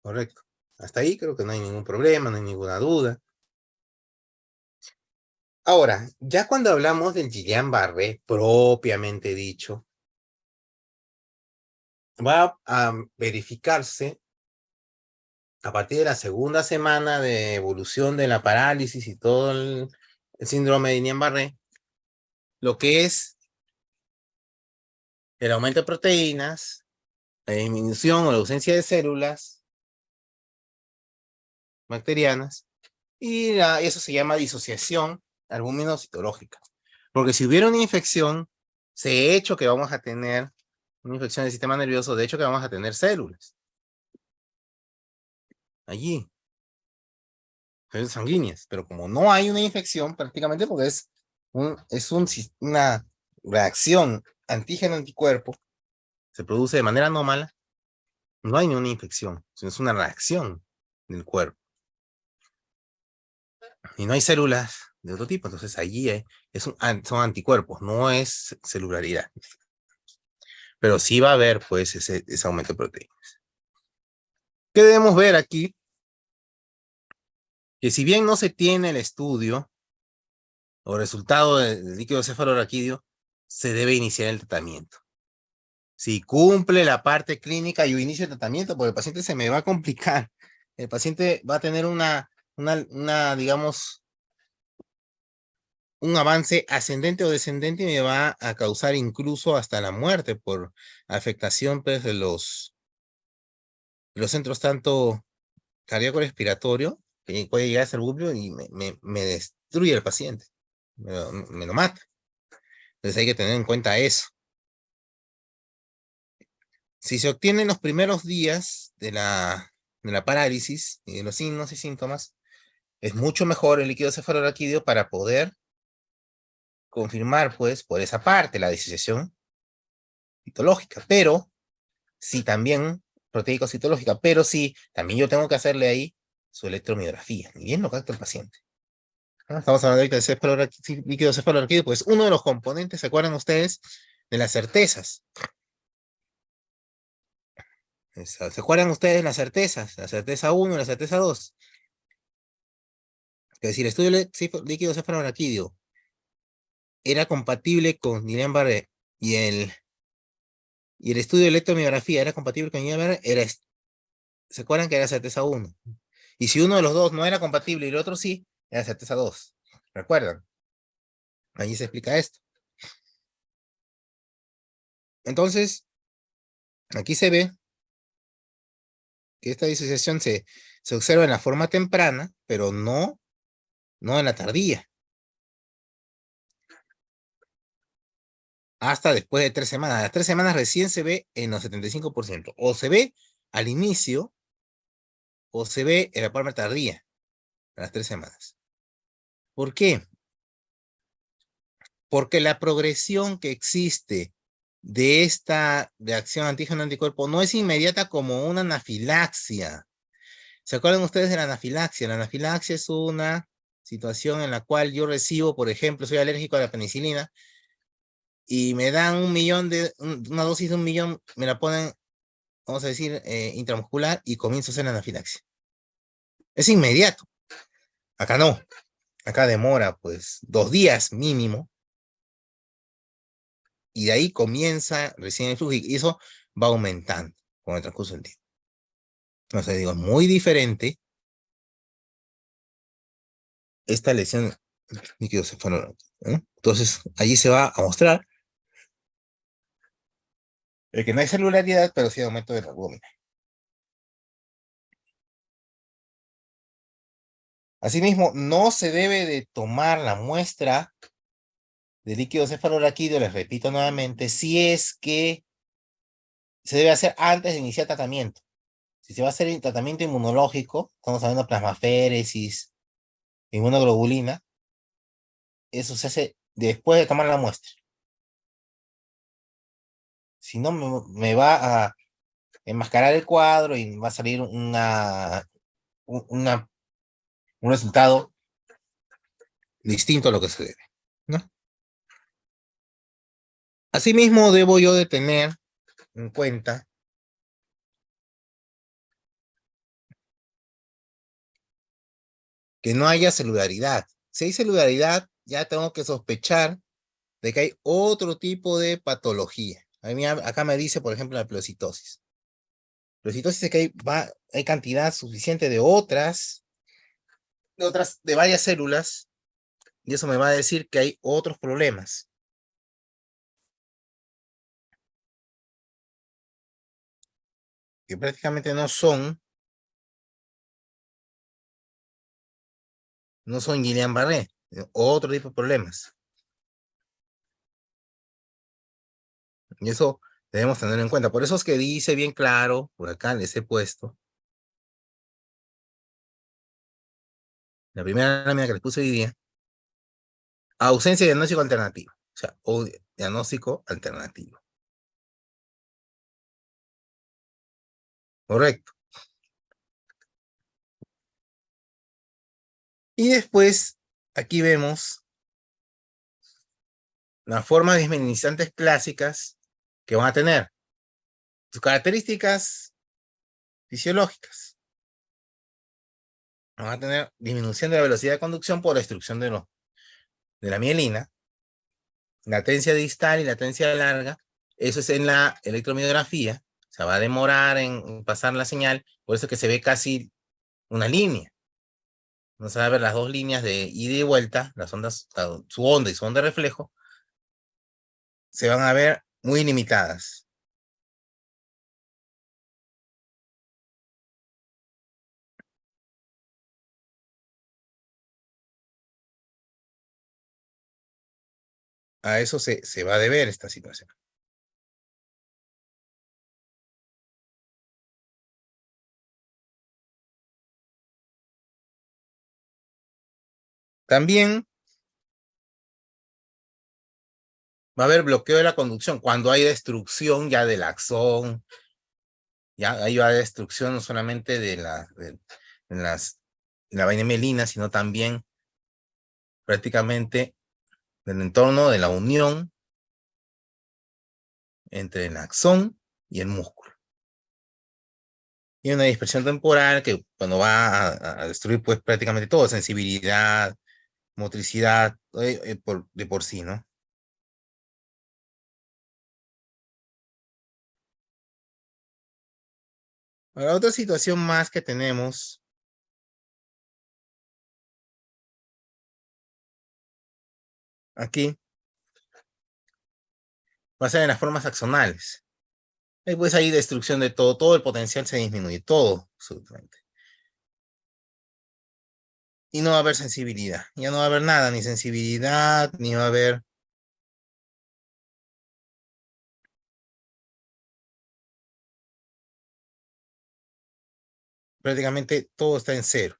Correcto. Hasta ahí creo que no hay ningún problema, no hay ninguna duda. Ahora, ya cuando hablamos del Guillain-Barré propiamente dicho, va a verificarse a partir de la segunda semana de evolución de la parálisis y todo el síndrome de Guillain-Barré, lo que es el aumento de proteínas, la disminución o la ausencia de células bacterianas, y eso se llama disociación albumino-citológica. Porque si hubiera una infección, de hecho que vamos a tener una infección del sistema nervioso, de hecho que vamos a tener células allí, células sanguíneas, pero como no hay una infección, prácticamente porque es una reacción antígeno-anticuerpo, se produce de manera anómala, no hay ninguna infección, sino es una reacción del cuerpo. Y no hay células de otro tipo, entonces allí son anticuerpos, no es celularidad. Pero sí va a haber, pues, ese aumento de proteínas. ¿Qué debemos ver aquí? Que si bien no se tiene el estudio o resultado del líquido cefalorraquídeo, se debe iniciar el tratamiento. Si cumple la parte clínica, yo inicio el tratamiento, porque el paciente se me va a complicar. El paciente va a tener digamos, un avance ascendente o descendente y me va a causar incluso hasta la muerte por afectación, pues, de los centros tanto cardíaco-respiratorio que puede llegar a ser bulbo y me destruye al paciente, me lo mata. Entonces hay que tener en cuenta eso. Si se obtienen los primeros días de la parálisis y de los signos y síntomas, es mucho mejor el líquido cefalorraquídeo para poder confirmar, pues, por esa parte, la disociación citológica. Pero, sí, también, proteico-citológica, pero sí, también yo tengo que hacerle ahí su electromiografía. Ni bien lo capta el paciente. ¿No? Estamos hablando ahorita de líquido cefalorraquídeo, pues uno de los componentes, ¿se acuerdan ustedes? De las certezas. ¿Se acuerdan ustedes de las certezas? La certeza 1 y la certeza 2. Es decir, el estudio de líquido cefalorraquídeo era compatible con Guillain-Barré y el estudio de electromiografía era compatible con Guillain-Barré, ¿se acuerdan que era certeza 1? Y si uno de los dos no era compatible y el otro sí, era certeza 2. ¿Recuerdan? Allí se explica esto. Entonces, aquí se ve que esta disociación se observa en la forma temprana, pero no en la tardía. Hasta después de 3 semanas. A las 3 semanas recién se ve en los 75%. O se ve al inicio, o se ve en la forma tardía, a las 3 semanas. ¿Por qué? Porque la progresión que existe de esta reacción antígeno-anticuerpo no es inmediata como una anafilaxia. ¿Se acuerdan ustedes de la anafilaxia? La anafilaxia es una situación en la cual yo recibo, por ejemplo, soy alérgico a la penicilina y me dan una dosis de 1.000.000, me la ponen, vamos a decir, intramuscular y comienzo a hacer la anafilaxia. Es inmediato. Acá no. Acá demora pues 2 días mínimo y de ahí comienza recién el flujo y eso va aumentando con el transcurso del tiempo. Entonces digo, es muy diferente esta lesión líquido cefalorraquídeo, ¿no? Entonces allí se va a mostrar que no hay celularidad, pero sí aumento del albúmina. Asimismo, no se debe de tomar la muestra de líquido cefalorraquídeo, les repito nuevamente, si es que se debe hacer antes de iniciar tratamiento. Si se va a hacer el tratamiento inmunológico, estamos hablando de plasmaféresis, inmunoglobulina, eso se hace después de tomar la muestra. Si no, me va a enmascarar el cuadro y va a salir un resultado distinto a lo que se debe, ¿no? Asimismo, debo yo de tener en cuenta que no haya celularidad. Si hay celularidad, ya tengo que sospechar de que hay otro tipo de patología. Acá me dice, por ejemplo, la pleocitosis. Pleocitosis es que hay cantidad suficiente de varias células, y eso me va a decir que hay otros problemas. Que prácticamente no son Guillain-Barré, otro tipo de problemas. Y eso debemos tener en cuenta. Por eso es que dice bien claro, por acá les he puesto, la primera lámina que les puse hoy día, ausencia de diagnóstico alternativo. O sea, o diagnóstico alternativo. Correcto. Y después, aquí vemos las formas disminizantes clásicas que van a tener sus características fisiológicas. Van a tener disminución de la velocidad de conducción por destrucción de la mielina, latencia distal y latencia larga. Eso es en la electromiografía. O sea, va a demorar en pasar la señal, por eso es que se ve casi una línea. No se va a ver las dos líneas de ida y vuelta, las ondas, su onda y su onda de reflejo, se van a ver muy limitadas. a eso se va a deber esta situación. También va a haber bloqueo de la conducción cuando hay destrucción ya del axón, ya hay destrucción no solamente de la vaina mielina, sino también prácticamente del entorno de la unión entre el axón y el músculo. Y una dispersión temporal que cuando va a destruir pues prácticamente todo, sensibilidad, motricidad, de por sí, ¿no? Ahora, otra situación más que tenemos aquí va a ser en las formas axonales. Ahí pues hay destrucción de todo, todo el potencial se disminuye, todo, absolutamente. Y no va a haber sensibilidad, ya no va a haber nada, ni sensibilidad, ni va a haber prácticamente todo está en cero.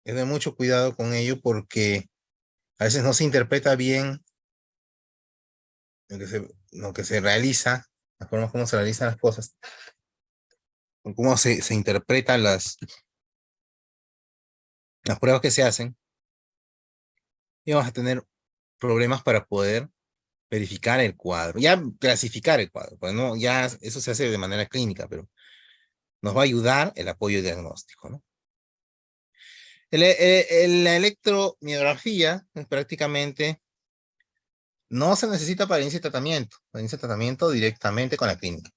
Es de mucho cuidado con ello porque a veces no se interpreta bien lo que se realiza, la forma como se realizan las cosas, cómo se interpretan las pruebas que se hacen, y vamos a tener problemas para poder verificar el cuadro, ya clasificar el cuadro, pues no, ya eso se hace de manera clínica, pero nos va a ayudar el apoyo diagnóstico, ¿no? La electromiografía prácticamente no se necesita para iniciar tratamiento, para iniciar tratamiento directamente con la clínica.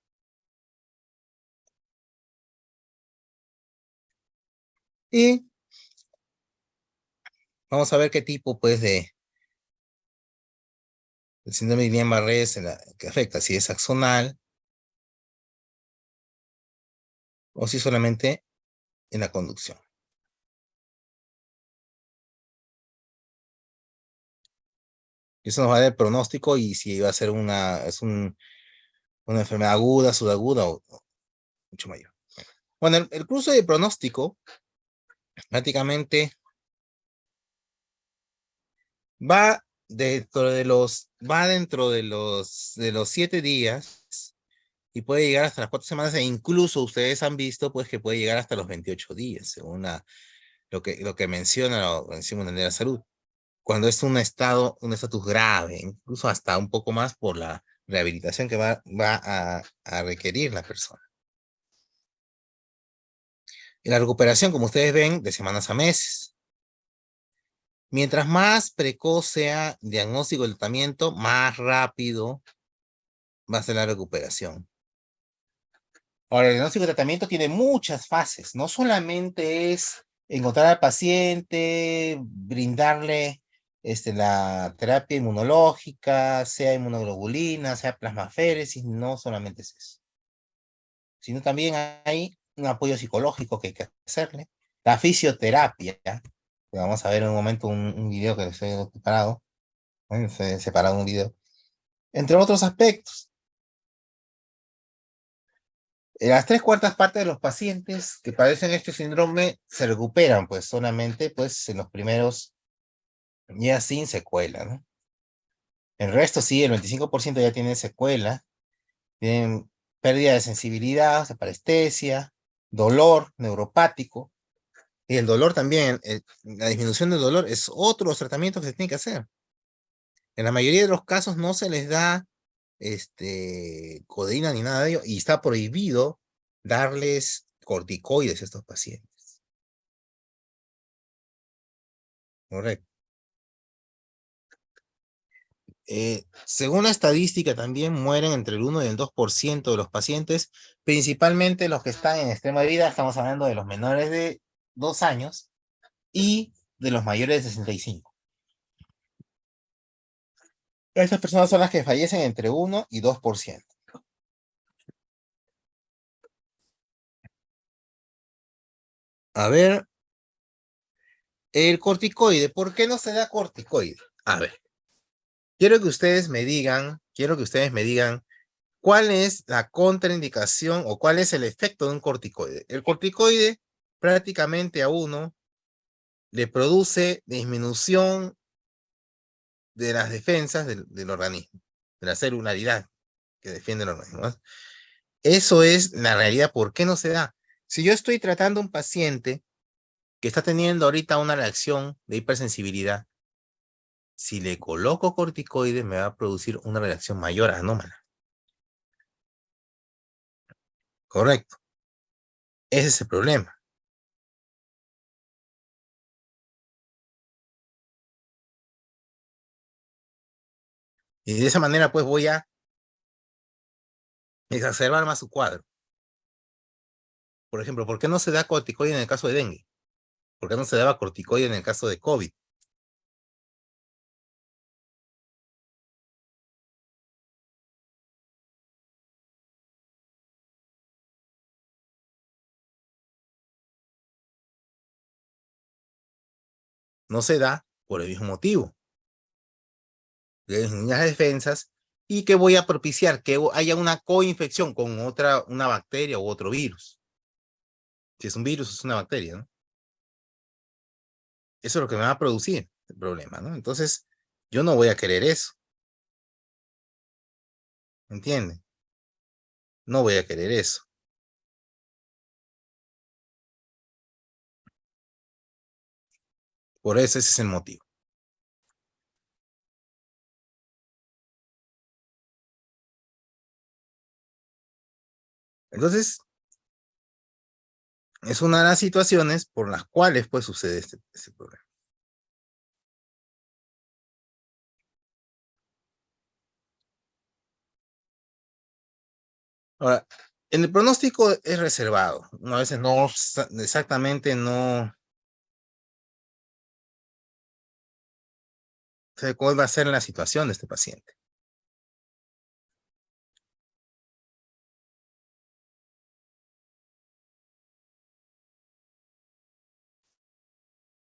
Y vamos a ver qué tipo, pues, de síndrome de Guillain-Barré que afecta, si es axonal o si solamente en la conducción. Eso nos va a dar el pronóstico y si va a ser una enfermedad aguda, subaguda o mucho mayor. Bueno, el curso de pronóstico prácticamente va dentro de los 7 días y puede llegar hasta las 4 semanas e incluso ustedes han visto pues que puede llegar hasta los 28 días, según lo que menciona la Organización Mundial de la Salud. Cuando es un estatus grave, incluso hasta un poco más por la rehabilitación que va a requerir la persona. Y la recuperación, como ustedes ven, de semanas a meses. Mientras más precoz sea el diagnóstico del tratamiento, más rápido va a ser la recuperación. Ahora, el diagnóstico de tratamiento tiene muchas fases. No solamente es encontrar al paciente, brindarle la terapia inmunológica, sea inmunoglobulina, sea plasmaféresis, no solamente es eso. Sino también hay un apoyo psicológico que hay que hacerle. La fisioterapia, que vamos a ver en un momento un video que les he preparado, he separado un video, entre otros aspectos. Las 3/4 partes de los pacientes que padecen este síndrome se recuperan, pues solamente pues, en los primeros días sin secuela, ¿no? El resto sí, el 25% ya tienen secuela, tienen pérdida de sensibilidad, parestesia, dolor neuropático, y el dolor también, la disminución del dolor es otro de los tratamientos que se tiene que hacer. En la mayoría de los casos no se les da codeína ni nada de ello, y está prohibido darles corticoides a estos pacientes. Correcto. Según la estadística, también mueren entre el 1 y el 2% de los pacientes, principalmente los que están en extrema vida. Estamos hablando de los menores de 2 años y de los mayores de 65. Estas personas son las que fallecen entre 1 y 2%. A ver, el corticoide, ¿por qué no se da corticoide? A ver, quiero que ustedes me digan cuál es la contraindicación o cuál es el efecto de un corticoide. El corticoide prácticamente a uno le produce disminución de las defensas del organismo, de la celularidad que defiende el organismo, ¿no? Eso es la realidad. ¿Por qué no se da? Si yo estoy tratando a un paciente que está teniendo ahorita una reacción de hipersensibilidad, si le coloco corticoides me va a producir una reacción mayor anómala. Correcto. Ese es el problema. Y de esa manera pues voy a exacerbar más su cuadro. Por ejemplo, ¿por qué no se da corticoide en el caso de dengue? ¿Por qué no se daba corticoide en el caso de COVID? No se da por el mismo motivo. Disminuir las defensas y que voy a propiciar que haya una coinfección con una bacteria u otro virus. Si es un virus, es una bacteria, ¿no? Eso es lo que me va a producir el problema, ¿no? Entonces, yo no voy a querer eso. ¿Entienden? No voy a querer eso. Por eso ese es el motivo. Entonces, es una de las situaciones por las cuales pues sucede este problema. Ahora, en el pronóstico es reservado. A veces no exactamente no sé cuál va a ser la situación de este paciente.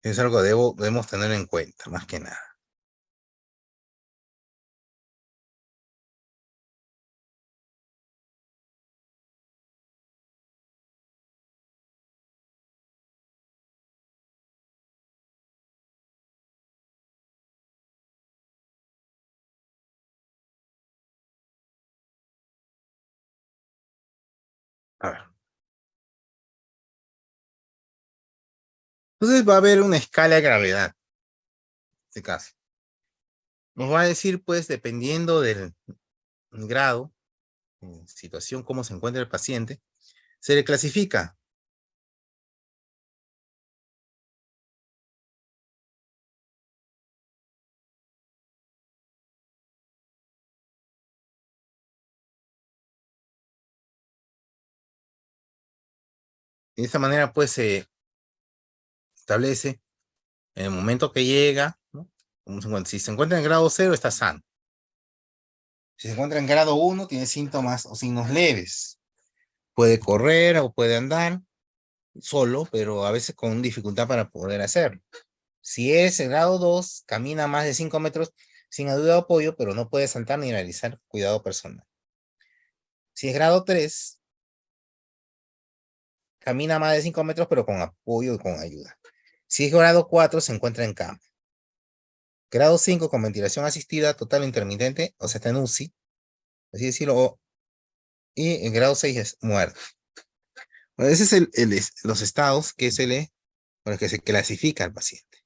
Es algo que debemos tener en cuenta, más que nada. A ver. Entonces va a haber una escala de gravedad, en este caso. Nos va a decir, pues, dependiendo del grado, situación, cómo se encuentra el paciente, se le clasifica. De esta manera, pues, se establece en el momento que llega, ¿no? Si se encuentra en grado 0, está sano. Si se encuentra en grado 1, tiene síntomas o signos leves. Puede correr o puede andar solo, pero a veces con dificultad para poder hacerlo. Si es el grado 2, camina más de 5 metros sin ayuda o apoyo, pero no puede saltar ni realizar cuidado personal. Si es grado 3, camina más de 5 metros, pero con apoyo y con ayuda. Si es grado 4, se encuentra en cama. Grado 5, con ventilación asistida total o intermitente, o sea, está en UCI, así decirlo, y el grado 6 es muerte. Bueno, ese es los estados que con los que se clasifica al paciente.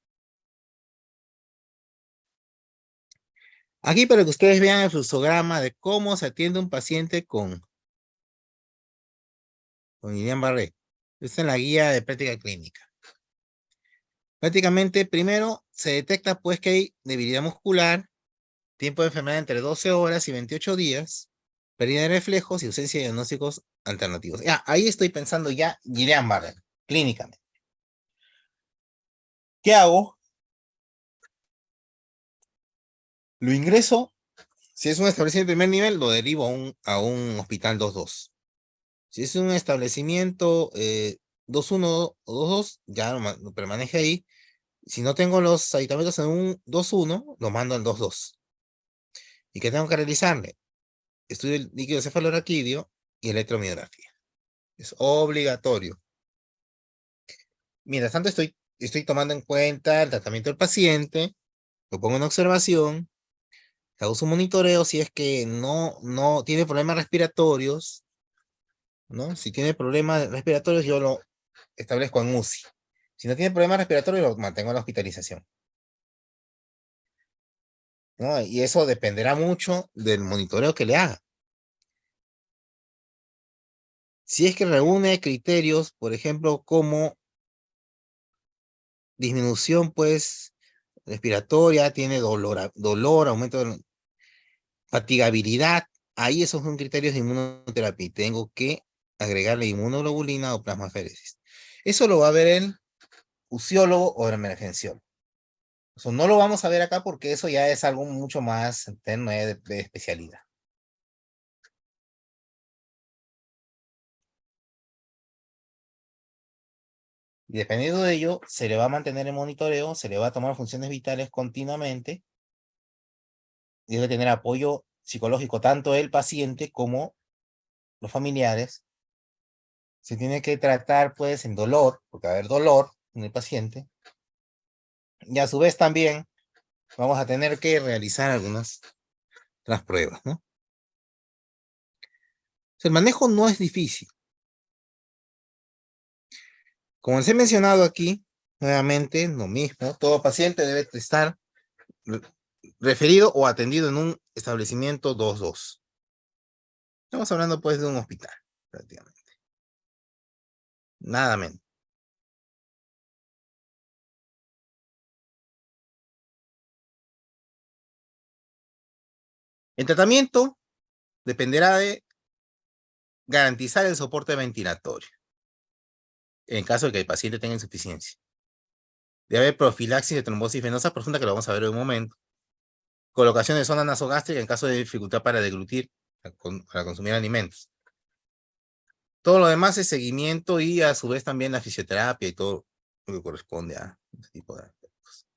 Aquí para que ustedes vean el fluxograma de cómo se atiende un paciente con Guillain-Barré. Esta es la guía de práctica clínica. Prácticamente, primero se detecta pues que hay debilidad muscular, tiempo de enfermedad entre 12 horas y 28 días, pérdida de reflejos y ausencia de diagnósticos alternativos. Ya, ahí estoy pensando ya Guillain-Barré, clínicamente. ¿Qué hago? Lo ingreso, si es un establecimiento de primer nivel, lo derivo a un hospital 2-2. Si es un establecimiento 2-1 o 2-2, ya lo permanece ahí. Si no tengo los aditamentos en un 2-1, lo mando al 2-2. ¿Y qué tengo que realizarle? Estudio el líquido cefalorraquídeo y electromiografía. Es obligatorio. Mientras tanto, estoy tomando en cuenta el tratamiento del paciente, lo pongo en observación, hago su monitoreo si es que no tiene problemas respiratorios, ¿no? Si tiene problemas respiratorios, yo lo establezco en UCI. Si no tiene problemas respiratorios, lo mantengo en la hospitalización, ¿no? Y eso dependerá mucho del monitoreo que le haga. Si es que reúne criterios, por ejemplo, como disminución, pues, respiratoria, tiene dolor, aumento de fatigabilidad, ahí esos son criterios de inmunoterapia y tengo que agregarle inmunoglobulina o plasmaféresis. Eso lo va a ver el usiólogo o el emergenciólogo. Eso no lo vamos a ver acá porque eso ya es algo mucho más interno de especialidad. Y dependiendo de ello, se le va a mantener el monitoreo, se le va a tomar funciones vitales continuamente, y debe tener apoyo psicológico tanto el paciente como los familiares. Se tiene que tratar pues en dolor, porque va a haber dolor en el paciente. Y a su vez también vamos a tener que realizar algunas otras pruebas, ¿no? El manejo no es difícil. Como les he mencionado aquí, nuevamente, lo mismo, todo paciente debe estar referido o atendido en un establecimiento 2-2. Estamos hablando pues de un hospital, prácticamente. Nada menos. El tratamiento dependerá de garantizar el soporte ventilatorio, en caso de que el paciente tenga insuficiencia. Debe haber profilaxis de trombosis venosa profunda, que lo vamos a ver en un momento. Colocación de sonda nasogástrica en caso de dificultad para deglutir, para consumir alimentos. Todo lo demás es seguimiento y a su vez también la fisioterapia y todo lo que corresponde a ese tipo de aspectos.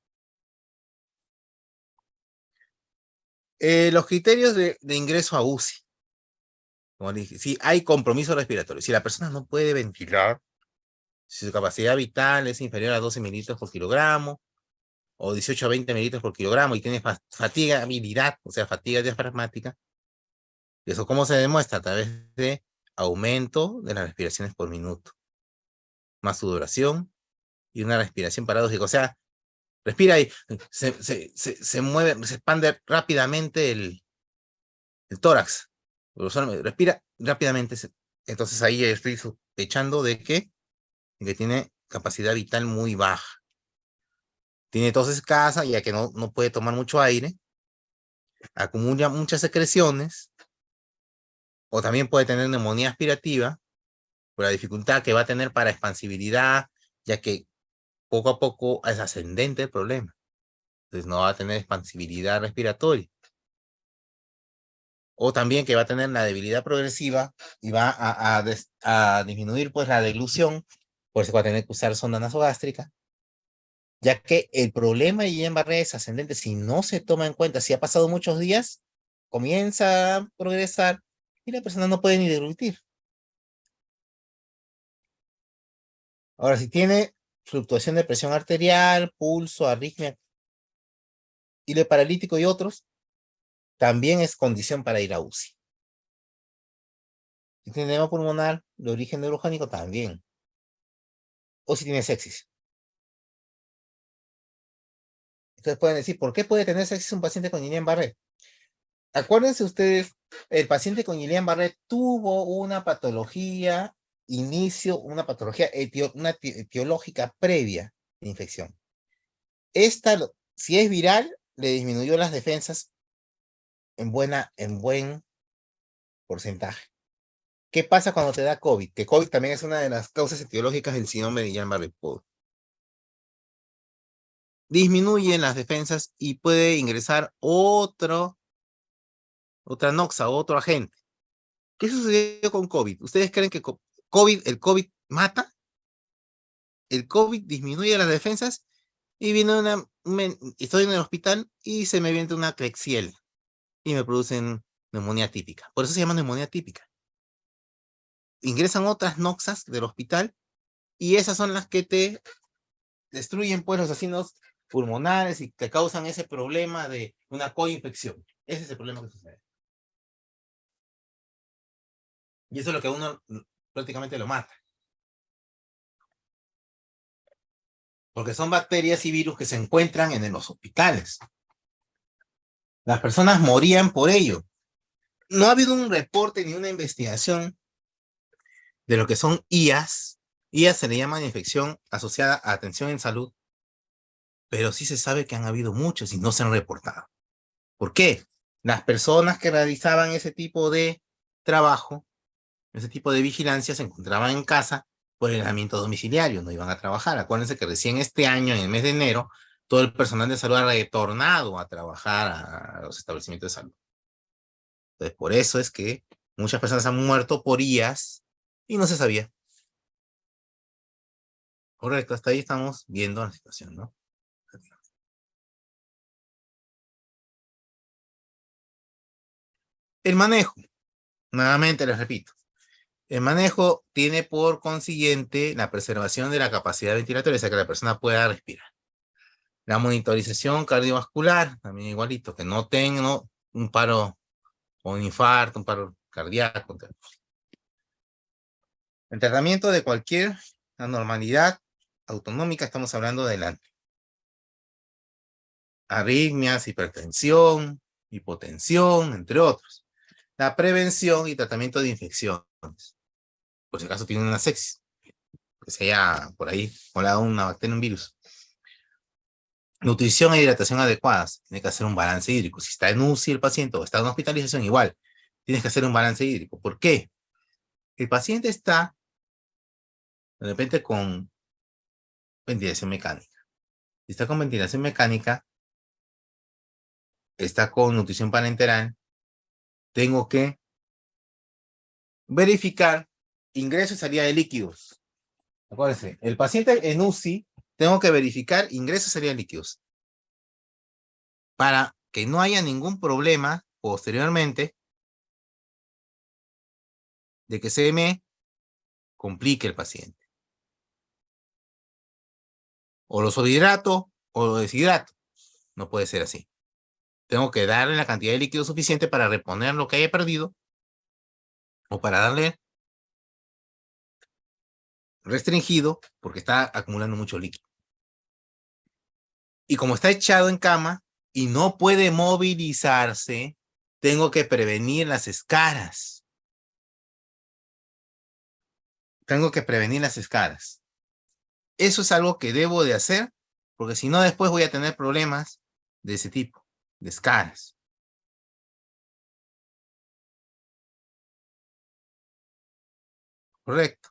Los criterios de ingreso a UCI. Como dije, si hay compromiso respiratorio, si la persona no puede ventilar, si su capacidad vital es inferior a 12 mililitros por kilogramo, o 18 a 20 mililitros por kilogramo, y tiene fatigabilidad, o sea, fatiga diafragmática, ¿y eso cómo se demuestra? A través de aumento de las respiraciones por minuto, más sudoración y una respiración paradójica, o sea, respira y se mueve, se expande rápidamente el tórax, respira rápidamente, entonces ahí estoy sospechando de que tiene capacidad vital muy baja. Tiene tos escasa, ya que no puede tomar mucho aire, acumula muchas secreciones, o también puede tener neumonía aspirativa, por la dificultad que va a tener para expansibilidad, ya que poco a poco es ascendente el problema. Entonces no va a tener expansibilidad respiratoria. O también que va a tener la debilidad progresiva y va a disminuir pues la deglución, por eso va a tener que usar sonda nasogástrica, ya que el problema de Guillain-Barré es ascendente. Si no se toma en cuenta, si ha pasado muchos días, comienza a progresar y la persona no puede ni deglutir. Ahora, si tiene fluctuación de presión arterial, pulso, arritmia, hilo paralítico y otros, también es condición para ir a UCI. Si tiene edema pulmonar de origen neurogénico, también. O si tiene sepsis. Ustedes pueden decir, ¿por qué puede tener sepsis un paciente con Guillain-Barré? Acuérdense ustedes, el paciente con Guillain-Barré tuvo una patología, una patología etiológica previa de infección. Esta, si es viral, le disminuyó las defensas en buen porcentaje. ¿Qué pasa cuando te da COVID? Que COVID también es una de las causas etiológicas del síndrome de Guillain-Barré. Disminuyen las defensas y puede ingresar otra noxa, otro agente. ¿Qué sucedió con COVID? ¿Ustedes creen que el COVID mata? el COVID disminuye las defensas y viene estoy en el hospital y se me viene una Klebsiella y me producen neumonía típica. Por eso se llama neumonía típica. Ingresan otras noxas del hospital y esas son las que te destruyen pues los asinos pulmonares y te causan ese problema de una coinfección. Ese es el problema que sucede. Y eso es lo que a uno prácticamente lo mata. Porque son bacterias y virus que se encuentran en los hospitales. Las personas morían por ello. No ha habido un reporte ni una investigación de lo que son IAS. IAS se le llama infección asociada a atención en salud, pero sí se sabe que han habido muchos y no se han reportado. ¿Por qué? Las personas que realizaban ese tipo de trabajo, ese tipo de vigilancia, se encontraban en casa por el aislamiento domiciliario, no iban a trabajar. Acuérdense que recién este año, en el mes de enero, todo el personal de salud ha retornado a trabajar a los establecimientos de salud. Entonces, por eso es que muchas personas han muerto por IAS y no se sabía. Correcto, hasta ahí estamos viendo la situación, ¿no? El manejo, nuevamente les repito, el manejo tiene por consiguiente la preservación de la capacidad ventilatoria, o sea, que la persona pueda respirar. La monitorización cardiovascular, también igualito, que no tenga un paro o un infarto, un paro cardíaco. El tratamiento de cualquier anormalidad autonómica, estamos hablando de arritmias, hipertensión, hipotensión, entre otros. La prevención y tratamiento de infecciones. Por si acaso tiene una sepsis, que sea por ahí, colado una bacteria, un virus. Nutrición e hidratación adecuadas. Tiene que hacer un balance hídrico. Si está en UCI el paciente o está en hospitalización, igual. Tienes que hacer un balance hídrico. ¿Por qué? El paciente está, de repente, con ventilación mecánica. Si está con ventilación mecánica, está con nutrición parenteral, tengo que verificar ingreso y salida de líquidos. Acuérdense, el paciente en UCI, tengo que verificar ingreso y salida de líquidos para que no haya ningún problema posteriormente de que se me complique el paciente. O lo sobrehidrato o lo deshidrato. No puede ser así. Tengo que darle la cantidad de líquido suficiente para reponer lo que haya perdido o para darle restringido porque está acumulando mucho líquido. Y como está echado en cama y no puede movilizarse, tengo que prevenir las escaras. Tengo que prevenir las escaras. Eso es algo que debo de hacer, porque si no después voy a tener problemas de ese tipo, de escaras. Correcto.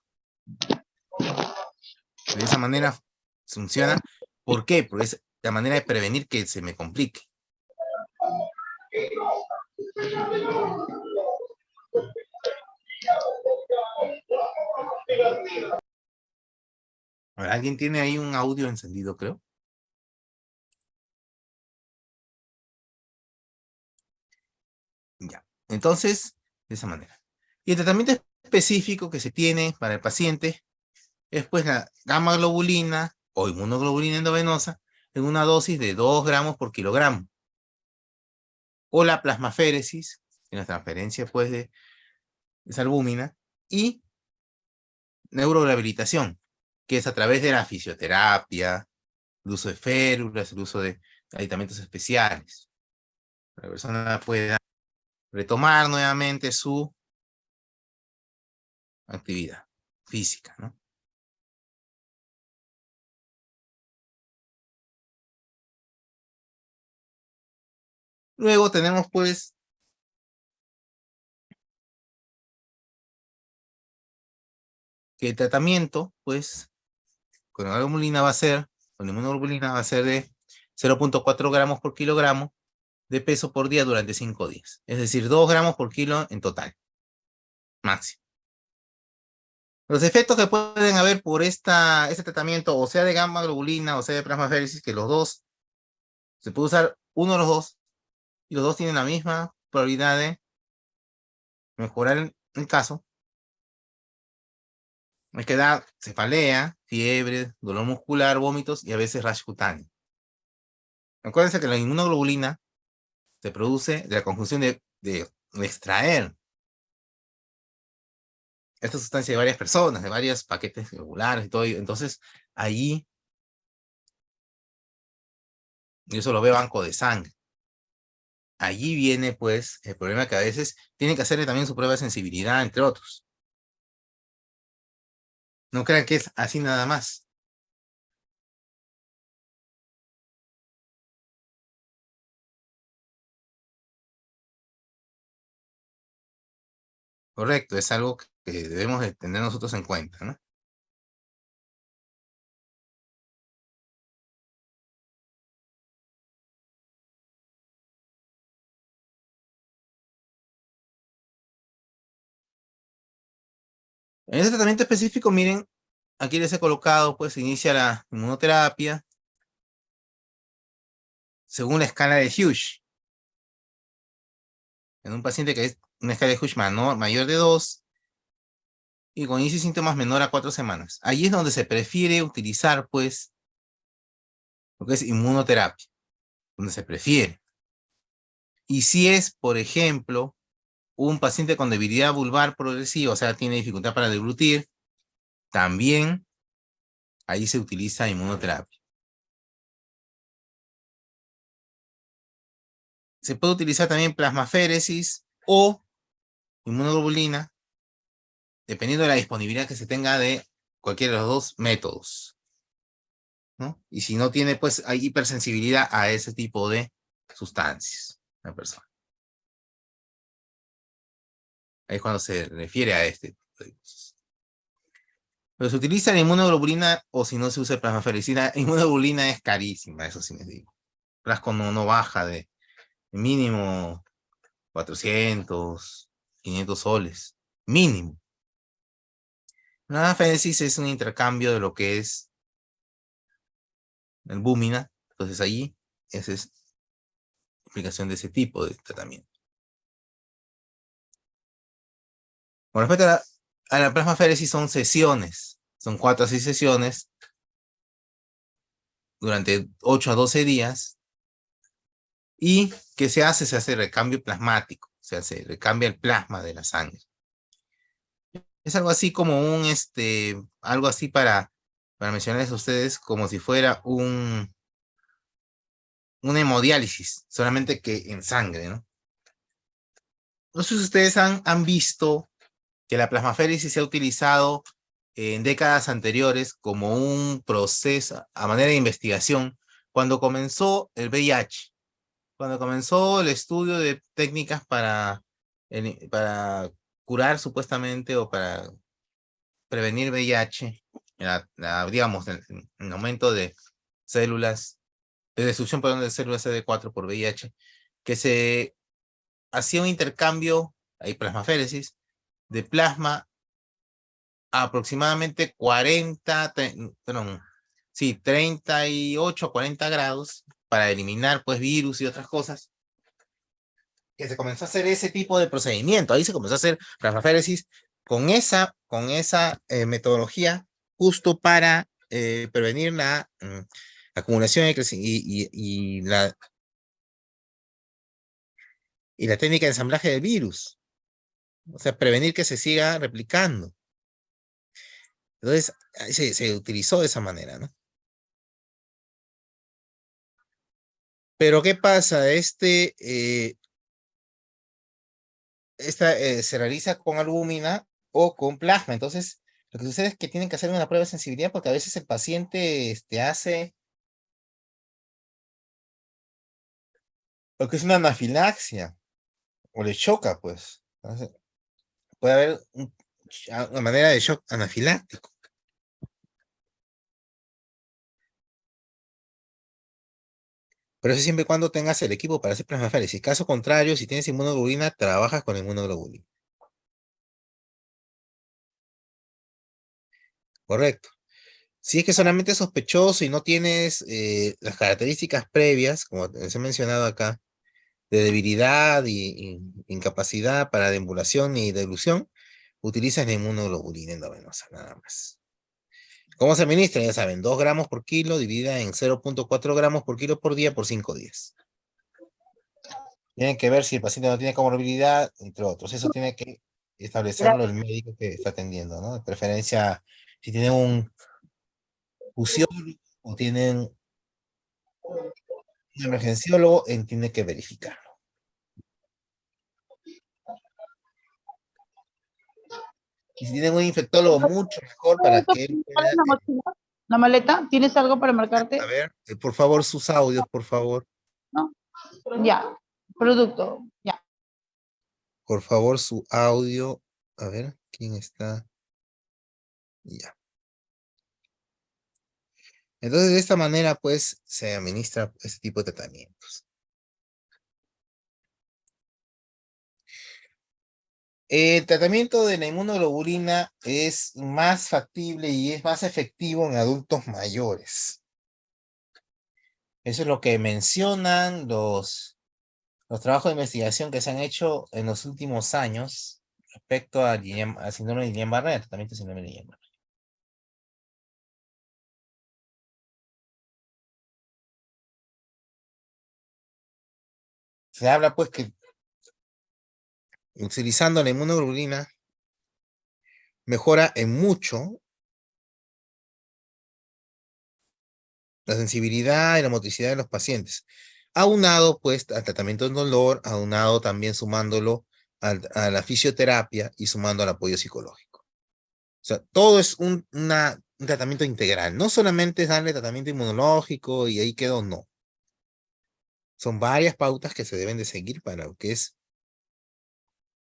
De esa manera funciona. ¿Por qué? Porque es la manera de prevenir que se me complique. A ver, ¿alguien tiene ahí un audio encendido, creo? Ya. Entonces, de esa manera. Y el tratamiento específico que se tiene para el paciente es pues la gamma globulina o inmunoglobulina endovenosa en una dosis de 2 gramos por kilogramo. O la plasmaféresis, en la transferencia pues de esa albúmina, y neurorehabilitación, que es a través de la fisioterapia, el uso de férulas, el uso de aditamentos especiales. La persona pueda retomar nuevamente su actividad física, ¿no? Luego tenemos pues que el tratamiento pues con la globulina va a ser, con la inmunoglobulina va a ser de 0.4 gramos por kilogramo de peso por día durante 5 días. Es decir, 2 gramos por kilo en total. Máximo. Los efectos que pueden haber por este tratamiento, o sea de gamma globulina, o sea de plasmaféresis, que los dos, se puede usar uno de los dos, y los dos tienen la misma probabilidad de mejorar el caso, es que da cefalea, fiebre, dolor muscular, vómitos y a veces rash cutáneo. Acuérdense que la inmunoglobulina se produce de la conjunción de extraer esta sustancia de varias personas, de varios paquetes globulares y todo. Entonces, ahí, yo eso lo veo banco de sangre. Allí viene, pues, el problema que a veces tienen que hacerle también su prueba de sensibilidad, entre otros. No crean que es así nada más. Correcto, es algo que debemos de tener nosotros en cuenta, ¿no? En ese tratamiento específico, miren, aquí les he colocado, pues, se inicia la inmunoterapia según la escala de Hughes. En un paciente que es una escala de Hughes mayor de 2 y con inicio y síntomas menor a 4 semanas. Ahí es donde se prefiere utilizar, pues, lo que es inmunoterapia, donde se prefiere. Y si es, por ejemplo, un paciente con debilidad vulvar progresiva, o sea, tiene dificultad para deglutir, también ahí se utiliza inmunoterapia. Se puede utilizar también plasmaféresis o inmunoglobulina, dependiendo de la disponibilidad que se tenga de cualquiera de los dos métodos, ¿no? Y si no tiene, pues hay hipersensibilidad a ese tipo de sustancias, la persona. Ahí es cuando se refiere a este tipo de cosas. Pero se utiliza la inmunoglobulina o si no se usa plasmafericina, inmunoglobulina es carísima, eso sí les digo. Frasco no baja de mínimo 400, 500 soles, mínimo. La fénesis es un intercambio de lo que es el búmina, entonces ahí esa es la explicación de ese tipo de tratamiento. Con respecto a la plasmaféresis son sesiones, son 4 a 6 sesiones durante 8 a 12 días. ¿Y qué se hace? Se hace recambio plasmático, se recambia el plasma de la sangre. Es algo así como algo así para mencionarles a ustedes como si fuera una hemodiálisis, solamente que en sangre, ¿no? No sé si ustedes han visto que la plasmaféresis se ha utilizado en décadas anteriores como un proceso a manera de investigación cuando comenzó el VIH, cuando comenzó el estudio de técnicas para curar supuestamente o para prevenir VIH, digamos, el aumento de células, de destrucción, perdón, de células CD4 por VIH, que se hacía un intercambio, hay plasmaféresis, de plasma a aproximadamente 38 a 40 grados para eliminar pues virus y otras cosas, que se comenzó a hacer ese tipo de procedimiento. Ahí se comenzó a hacer plasmaféresis con esa metodología justo para prevenir la acumulación y la técnica de ensamblaje del virus. O sea, prevenir que se siga replicando. Entonces, ahí se utilizó de esa manera, ¿no? Pero ¿qué pasa? Se realiza con albúmina o con plasma. Entonces, lo que sucede es que tienen que hacer una prueba de sensibilidad porque a veces el paciente hace lo que es una anafilaxia o le choca, pues. Entonces, puede haber una manera de shock anafiláctico. Pero eso siempre y cuando tengas el equipo para hacer plasmaféresis. Caso contrario, si tienes inmunoglobulina, trabajas con inmunoglobulina. correcto. Si es que solamente es sospechoso y no tienes las características previas, como les he mencionado acá, de debilidad y incapacidad para deambulación y dilución, utilizas la inmunoglobulina endovenosa, nada más. ¿Cómo se administra? Ya saben, 2 gramos por kilo dividida en 0,4 gramos por kilo por día por 5 días. Tienen que ver si el paciente no tiene comorbilidad, entre otros. Eso tiene que establecerlo el médico que está atendiendo, ¿no? De preferencia, si tienen un fusiólogo o tienen un emergenciólogo, tiene que verificarlo. Y si tienen un infectólogo, mucho mejor para que él ¿Cuál pueda. es la mochila? ¿La maleta? ¿Tienes algo para marcarte? A ver, por favor, sus audios, por favor. ¿No? Ya. Producto. Ya. Por favor, su audio. A ver, ¿quién está? Ya. Entonces, de esta manera, pues, se administra este tipo de tratamientos. El tratamiento de la inmunoglobulina es más factible y es más efectivo en adultos mayores. Eso es lo que mencionan los trabajos de investigación que se han hecho en los últimos años respecto al síndrome de Guillain-Barré, tratamiento de síndrome de Guillain-Barré. Se habla pues que utilizando la inmunoglobulina mejora en mucho la sensibilidad y la motricidad de los pacientes, aunado pues al tratamiento del dolor, aunado también sumándolo a la fisioterapia y sumando al apoyo psicológico. O sea, todo es un tratamiento integral, no solamente es darle tratamiento inmunológico y ahí quedó, no. Son varias pautas que se deben de seguir para lo que es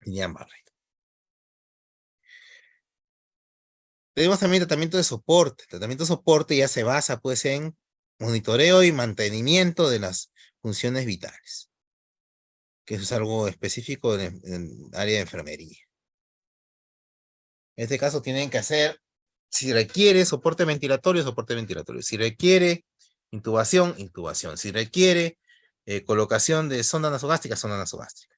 Guillain-Barré. Tenemos también tratamiento de soporte. Tratamiento de soporte ya se basa pues en monitoreo y mantenimiento de las funciones vitales, que eso es algo específico en el área de enfermería. En este caso tienen que hacer, si requiere soporte ventilatorio, soporte ventilatorio. Si requiere intubación, intubación. Si requiere colocación de sonda nasogástrica, sonda nasogástrica.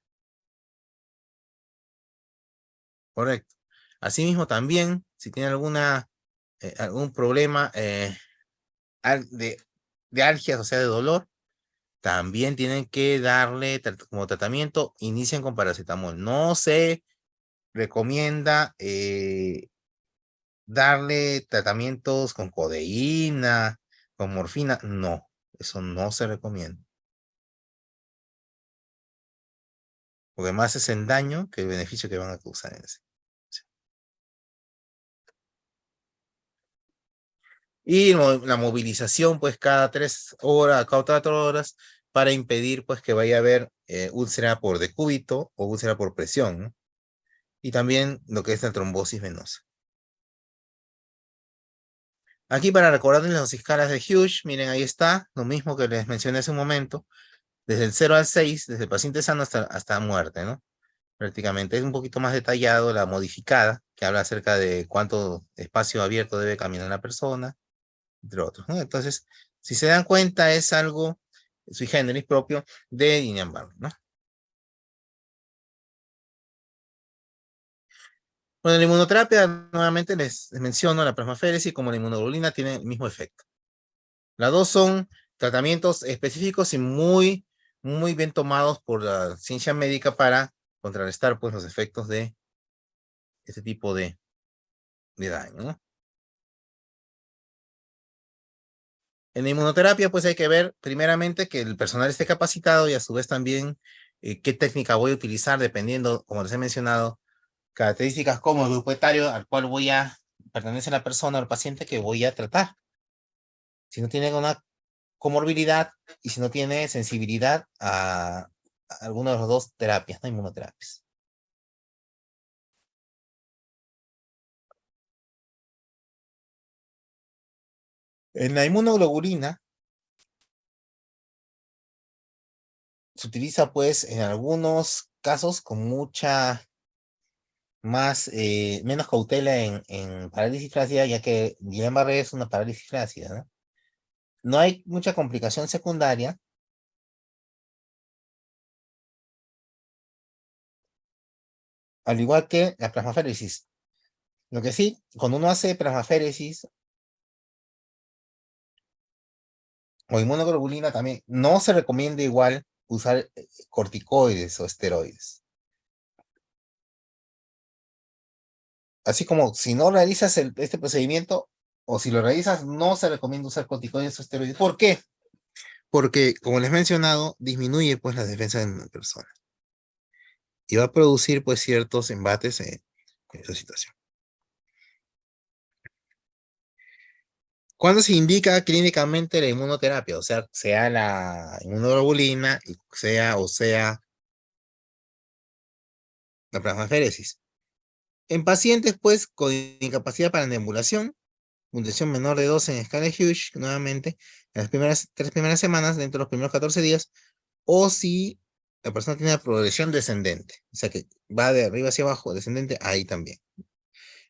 Correcto. Asimismo también, si tiene algún problema de algias, o sea, de dolor, también tienen que darle como tratamiento, inician con paracetamol. No se recomienda darle tratamientos con codeína, con morfina. No, eso no se recomienda. Porque más es el daño que el beneficio que van a causar en ese. Y la movilización, pues, cada 3 horas, cada 4 horas, para impedir, pues, que vaya a haber úlcera por decúbito o úlcera por presión, ¿no? Y también lo que es la trombosis venosa. Aquí para recordarles las escalas de Hughes, miren, ahí está, lo mismo que les mencioné hace un momento, desde el 0 al 6, desde el paciente sano hasta muerte, ¿no? Prácticamente es un poquito más detallado la modificada, que habla acerca de cuánto espacio abierto debe caminar la persona, entre otros, ¿no? Entonces, si se dan cuenta, es algo sui generis propio de Guillain-Barré, ¿no? Bueno, la inmunoterapia, nuevamente les menciono, la plasmaféresis como la inmunoglobulina tienen el mismo efecto. Las dos son tratamientos específicos y muy, muy bien tomados por la ciencia médica para contrarrestar pues, los efectos de este tipo de daño, ¿no? En la inmunoterapia, pues hay que ver primeramente que el personal esté capacitado y a su vez también qué técnica voy a utilizar dependiendo, como les he mencionado, características como el grupo etario al cual pertenece la persona o el paciente que voy a tratar. Si no tiene una comorbilidad y si no tiene sensibilidad a alguna de las dos terapias, no inmunoterapias. En la inmunoglobulina se utiliza pues en algunos casos con mucha menos cautela en parálisis flácida, ya que Guillain-Barré es una parálisis flácida, ¿no? No hay mucha complicación secundaria. Al igual que la plasmaféresis. Lo que sí, cuando uno hace plasmaféresis o inmunoglobulina también, no se recomienda igual usar corticoides o esteroides. Así como si no realizas este procedimiento, o si lo realizas, no se recomienda usar corticoides o esteroides. ¿Por qué? Porque, como les he mencionado, disminuye pues las defensas de una persona. Y va a producir pues ciertos embates en esa situación. ¿Cuándo se indica clínicamente la inmunoterapia? O sea la inmunoglobulina, o sea la plasmaféresis. En pacientes, pues, con incapacidad para nebulización, puntuación menor de 2 en escala de Hughes, nuevamente, en las primeras 3 semanas, dentro de los primeros 14 días, o si la persona tiene una progresión descendente, o sea que va de arriba hacia abajo, descendente, ahí también.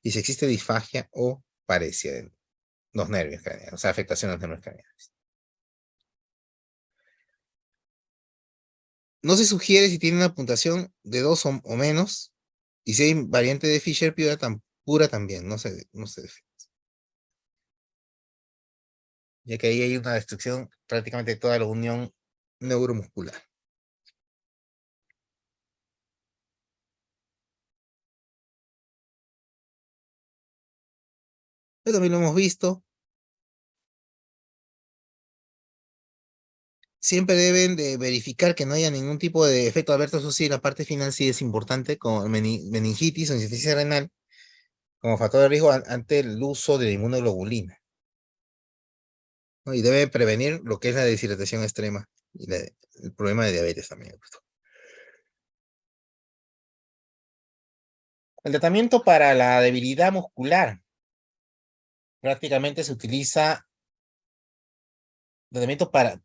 Y si existe disfagia o paresia de los nervios craneales, o sea, afectación de los nervios craneales. No se sugiere si tiene una puntuación de 2 o menos, y si hay variante de Fisher pura también, no se ya que ahí hay una destrucción prácticamente de toda la unión neuromuscular. Esto también lo hemos visto. Siempre deben de verificar que no haya ningún tipo de efecto adverso, eso sí, la parte final sí es importante, como meningitis o insuficiencia renal, como factor de riesgo ante el uso de inmunoglobulina, ¿no? Y debe prevenir lo que es la deshidratación extrema y el problema de diabetes también. El tratamiento para la debilidad muscular prácticamente se utiliza tratamiento para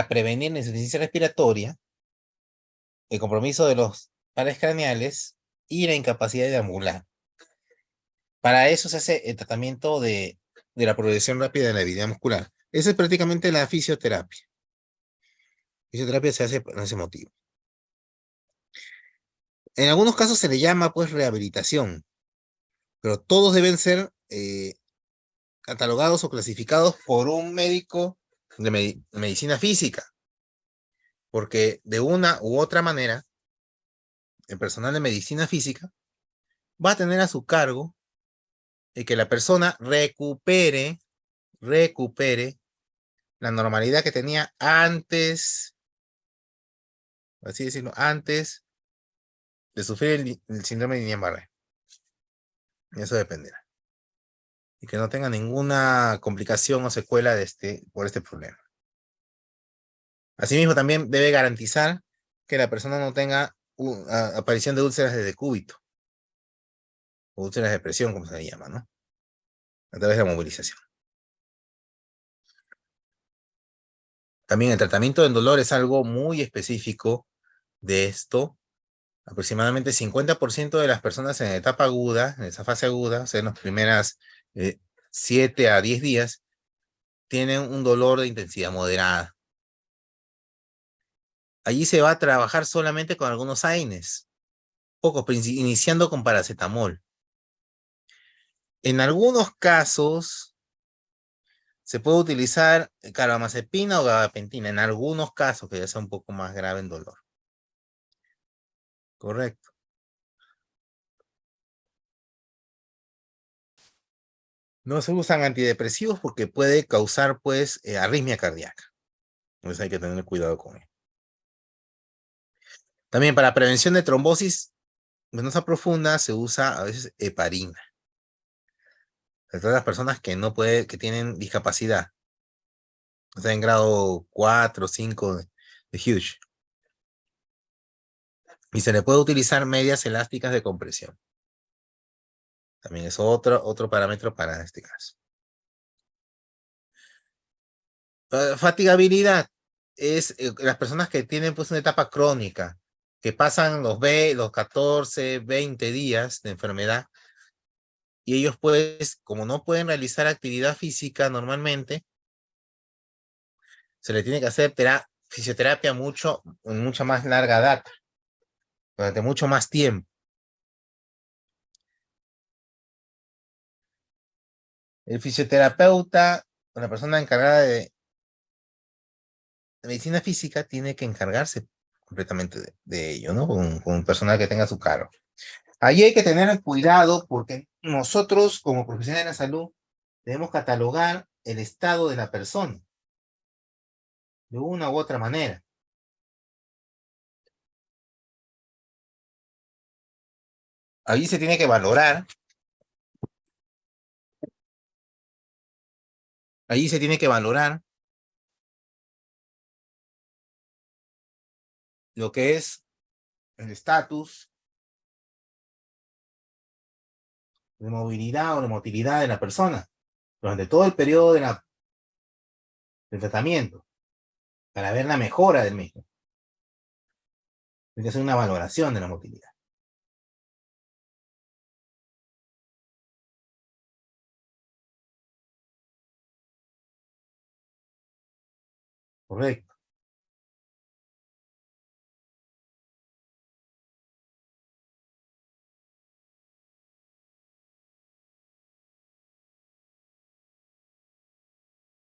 prevenir la insuficiencia respiratoria, el compromiso de los pares craneales y la incapacidad de deambular. Para eso se hace el tratamiento de la progresión rápida de la debilidad muscular. Esa es prácticamente la fisioterapia. Fisioterapia se hace por ese motivo. En algunos casos se le llama pues rehabilitación, pero todos deben ser catalogados o clasificados por un médico de medicina física, porque de una u otra manera, el personal de medicina física va a tener a su cargo que la persona recupere la normalidad que tenía antes, así decirlo, antes de sufrir el síndrome de Guillain-Barré. Eso dependerá. Y que no tenga ninguna complicación o secuela por este problema. Asimismo, también debe garantizar que la persona no tenga aparición de úlceras de decúbito, o úlceras de presión, como se le llama, ¿no? A través de la movilización. También el tratamiento del dolor es algo muy específico de esto. Aproximadamente 50% de las personas en etapa aguda, en esa fase aguda, o sea, en las primeras 7 a 10 días, tienen un dolor de intensidad moderada. Allí se va a trabajar solamente con algunos AINES, pocos, iniciando con paracetamol. En algunos casos se puede utilizar carbamazepina o gabapentina, en algunos casos que ya sea un poco más grave en dolor. Correcto. No se usan antidepresivos porque puede causar, pues, arritmia cardíaca. Entonces hay que tener cuidado con él. También para prevención de trombosis venosa profunda se usa a veces heparina. Para todas las personas que que tienen discapacidad. O sea, en grado 4 o 5 de Hughes. Y se le puede utilizar medias elásticas de compresión. También es otro parámetro para este caso. Fatigabilidad es las personas que tienen pues una etapa crónica que pasan los 14, 20 días de enfermedad, y ellos pues, como no pueden realizar actividad física normalmente, se le tiene que hacer fisioterapia en mucha más larga data, durante mucho más tiempo. El fisioterapeuta, o la persona encargada de medicina física, tiene que encargarse completamente de ello, ¿no? Con personal que tenga a su cargo. Ahí hay que tener cuidado porque nosotros, como profesionales de la salud, debemos catalogar el estado de la persona de una u otra manera. Ahí se tiene que valorar, ahí se tiene que valorar lo que es el estatus de movilidad o de motilidad de la persona durante todo el periodo del tratamiento, para ver la mejora del mismo. Hay que hacer una valoración de la motilidad. Correcto.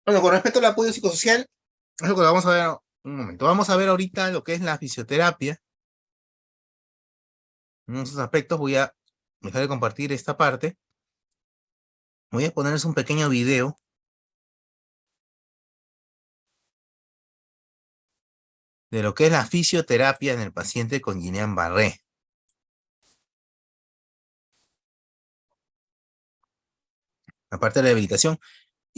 Bueno, con respecto al apoyo psicosocial, es lo que vamos a ver un momento. Vamos a ver ahorita lo que es la fisioterapia. En esos aspectos voy a dejar de compartir esta parte. Voy a ponerles un pequeño video de lo que es la fisioterapia en el paciente con Guillain-Barré. Aparte de la rehabilitación.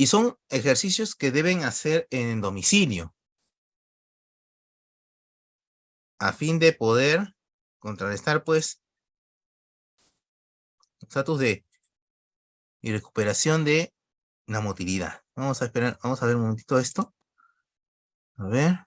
Y son ejercicios que deben hacer en domicilio, a fin de poder contrarrestar, pues, estatus de y recuperación de la motilidad. Vamos a esperar, vamos a ver un momentito esto. A ver.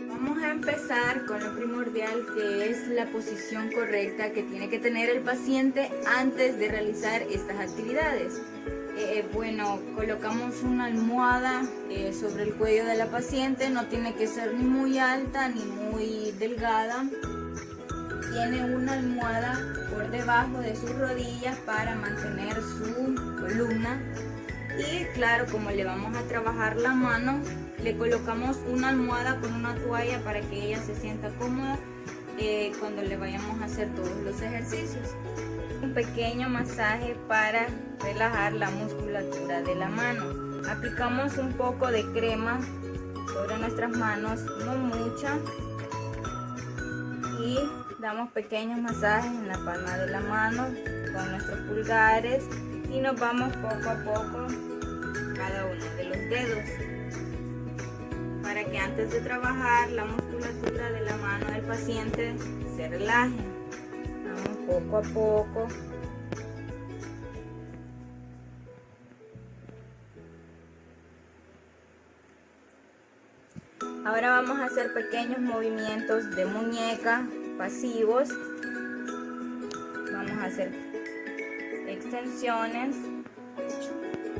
Vamos a empezar con lo primordial, que es la posición correcta que tiene que tener el paciente antes de realizar estas actividades. Bueno, colocamos una almohada sobre el cuello de la paciente, no tiene que ser ni muy alta ni muy delgada. Tiene una almohada por debajo de sus rodillas para mantener su columna. Y claro, como le vamos a trabajar la mano, le colocamos una almohada con una toalla para que ella se sienta cómoda cuando le vayamos a hacer todos los ejercicios. Un pequeño masaje para relajar la musculatura de la mano. Aplicamos un poco de crema sobre nuestras manos, no mucha, y damos pequeños masajes en la palma de la mano con nuestros pulgares y nos vamos poco a poco cada uno de los dedos para que antes de trabajar la musculatura de la mano del paciente se relaje. Vamos poco a poco. Ahora vamos a hacer pequeños movimientos de muñeca pasivos. Vamos a hacer extensiones,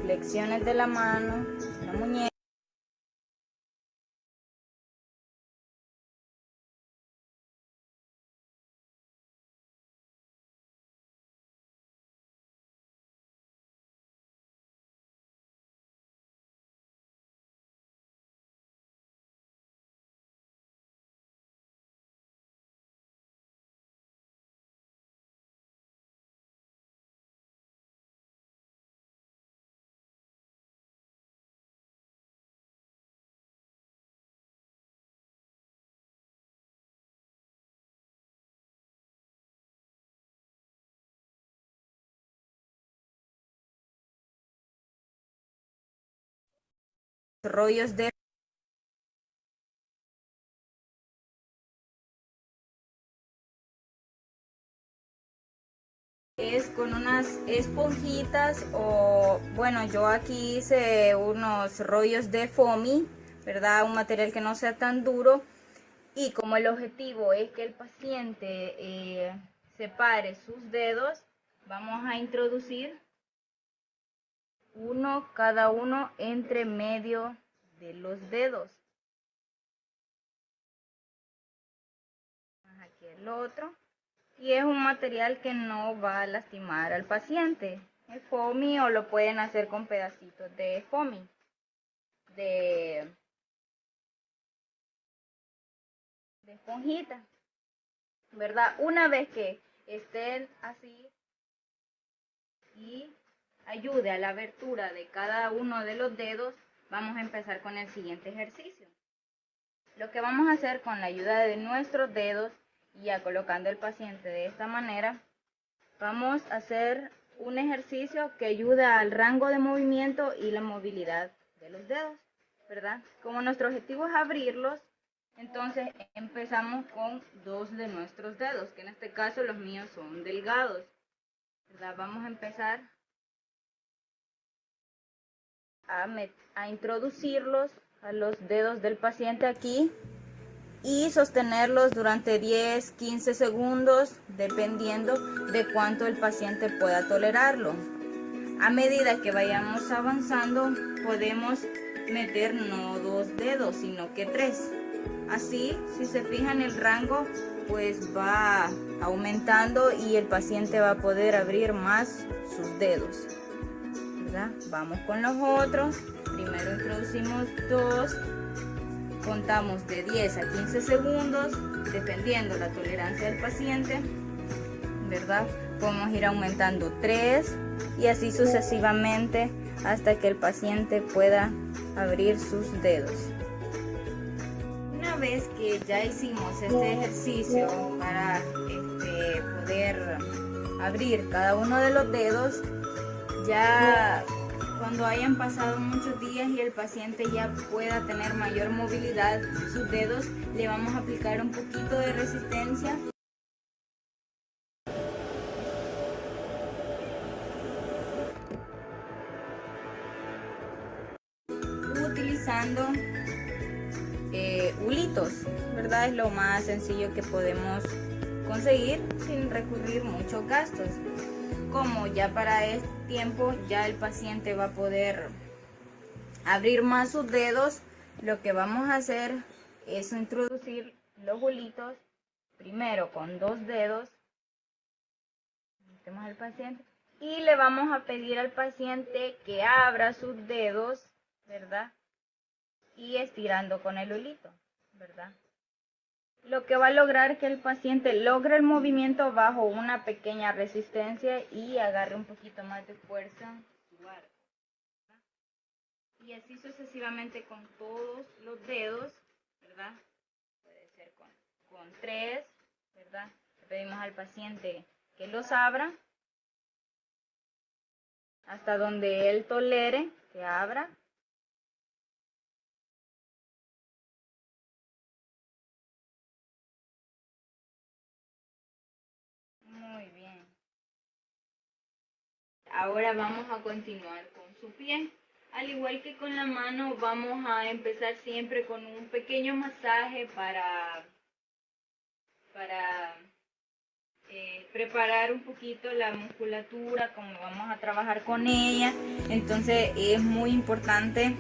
flexiones de la mano, la muñeca. Rollos de es con unas esponjitas o, bueno, yo aquí hice unos rollos de foamy, ¿verdad? Un material que no sea tan duro. Y como el objetivo es que el paciente separe sus dedos, vamos a introducir cada uno entre medio de los dedos. Aquí el otro. Y es un material que no va a lastimar al paciente. Es foamy o lo pueden hacer con pedacitos de foamy, de esponjita, ¿verdad? Una vez que estén así y ayude a la abertura de cada uno de los dedos, vamos a empezar con el siguiente ejercicio. Lo que vamos a hacer con la ayuda de nuestros dedos, ya colocando el paciente de esta manera, vamos a hacer un ejercicio que ayuda al rango de movimiento y la movilidad de los dedos, ¿verdad? Como nuestro objetivo es abrirlos, entonces empezamos con 2 de nuestros dedos, que en este caso los míos son delgados, ¿verdad? Vamos a empezar a introducirlos a los dedos del paciente aquí y sostenerlos durante 10-15 segundos, dependiendo de cuánto el paciente pueda tolerarlo. A medida que vayamos avanzando, podemos meter no 2 dedos, sino que 3. Así, si se fijan, el rango pues va aumentando y el paciente va a poder abrir más sus dedos, ¿verdad? Vamos con los otros. Primero introducimos 2. Contamos de 10 a 15 segundos, dependiendo la tolerancia del paciente, ¿verdad? Podemos ir aumentando 3 y así sucesivamente hasta que el paciente pueda abrir sus dedos. Una vez que ya hicimos este ejercicio para poder abrir cada uno de los dedos, ya cuando hayan pasado muchos días y el paciente ya pueda tener mayor movilidad, sus dedos, le vamos a aplicar un poquito de resistencia. Utilizando hulitos, ¿verdad? Es lo más sencillo que podemos conseguir sin recurrir muchos gastos. Como ya para este tiempo ya el paciente va a poder abrir más sus dedos, lo que vamos a hacer es introducir los hulitos primero con 2 dedos, metemos al paciente y le vamos a pedir al paciente que abra sus dedos, ¿verdad? Y estirando con el hulito, ¿verdad? Lo que va a lograr que el paciente logre el movimiento bajo una pequeña resistencia y agarre un poquito más de fuerza su arco, ¿verdad? Y así sucesivamente con todos los dedos, ¿verdad? Puede ser con 3, ¿verdad? Le pedimos al paciente que los abra hasta donde él tolere que abra. Muy bien. Ahora vamos a continuar con su pie. Al igual que con la mano, vamos a empezar siempre con un pequeño masaje para preparar un poquito la musculatura, como vamos a trabajar con ella. Entonces es muy importante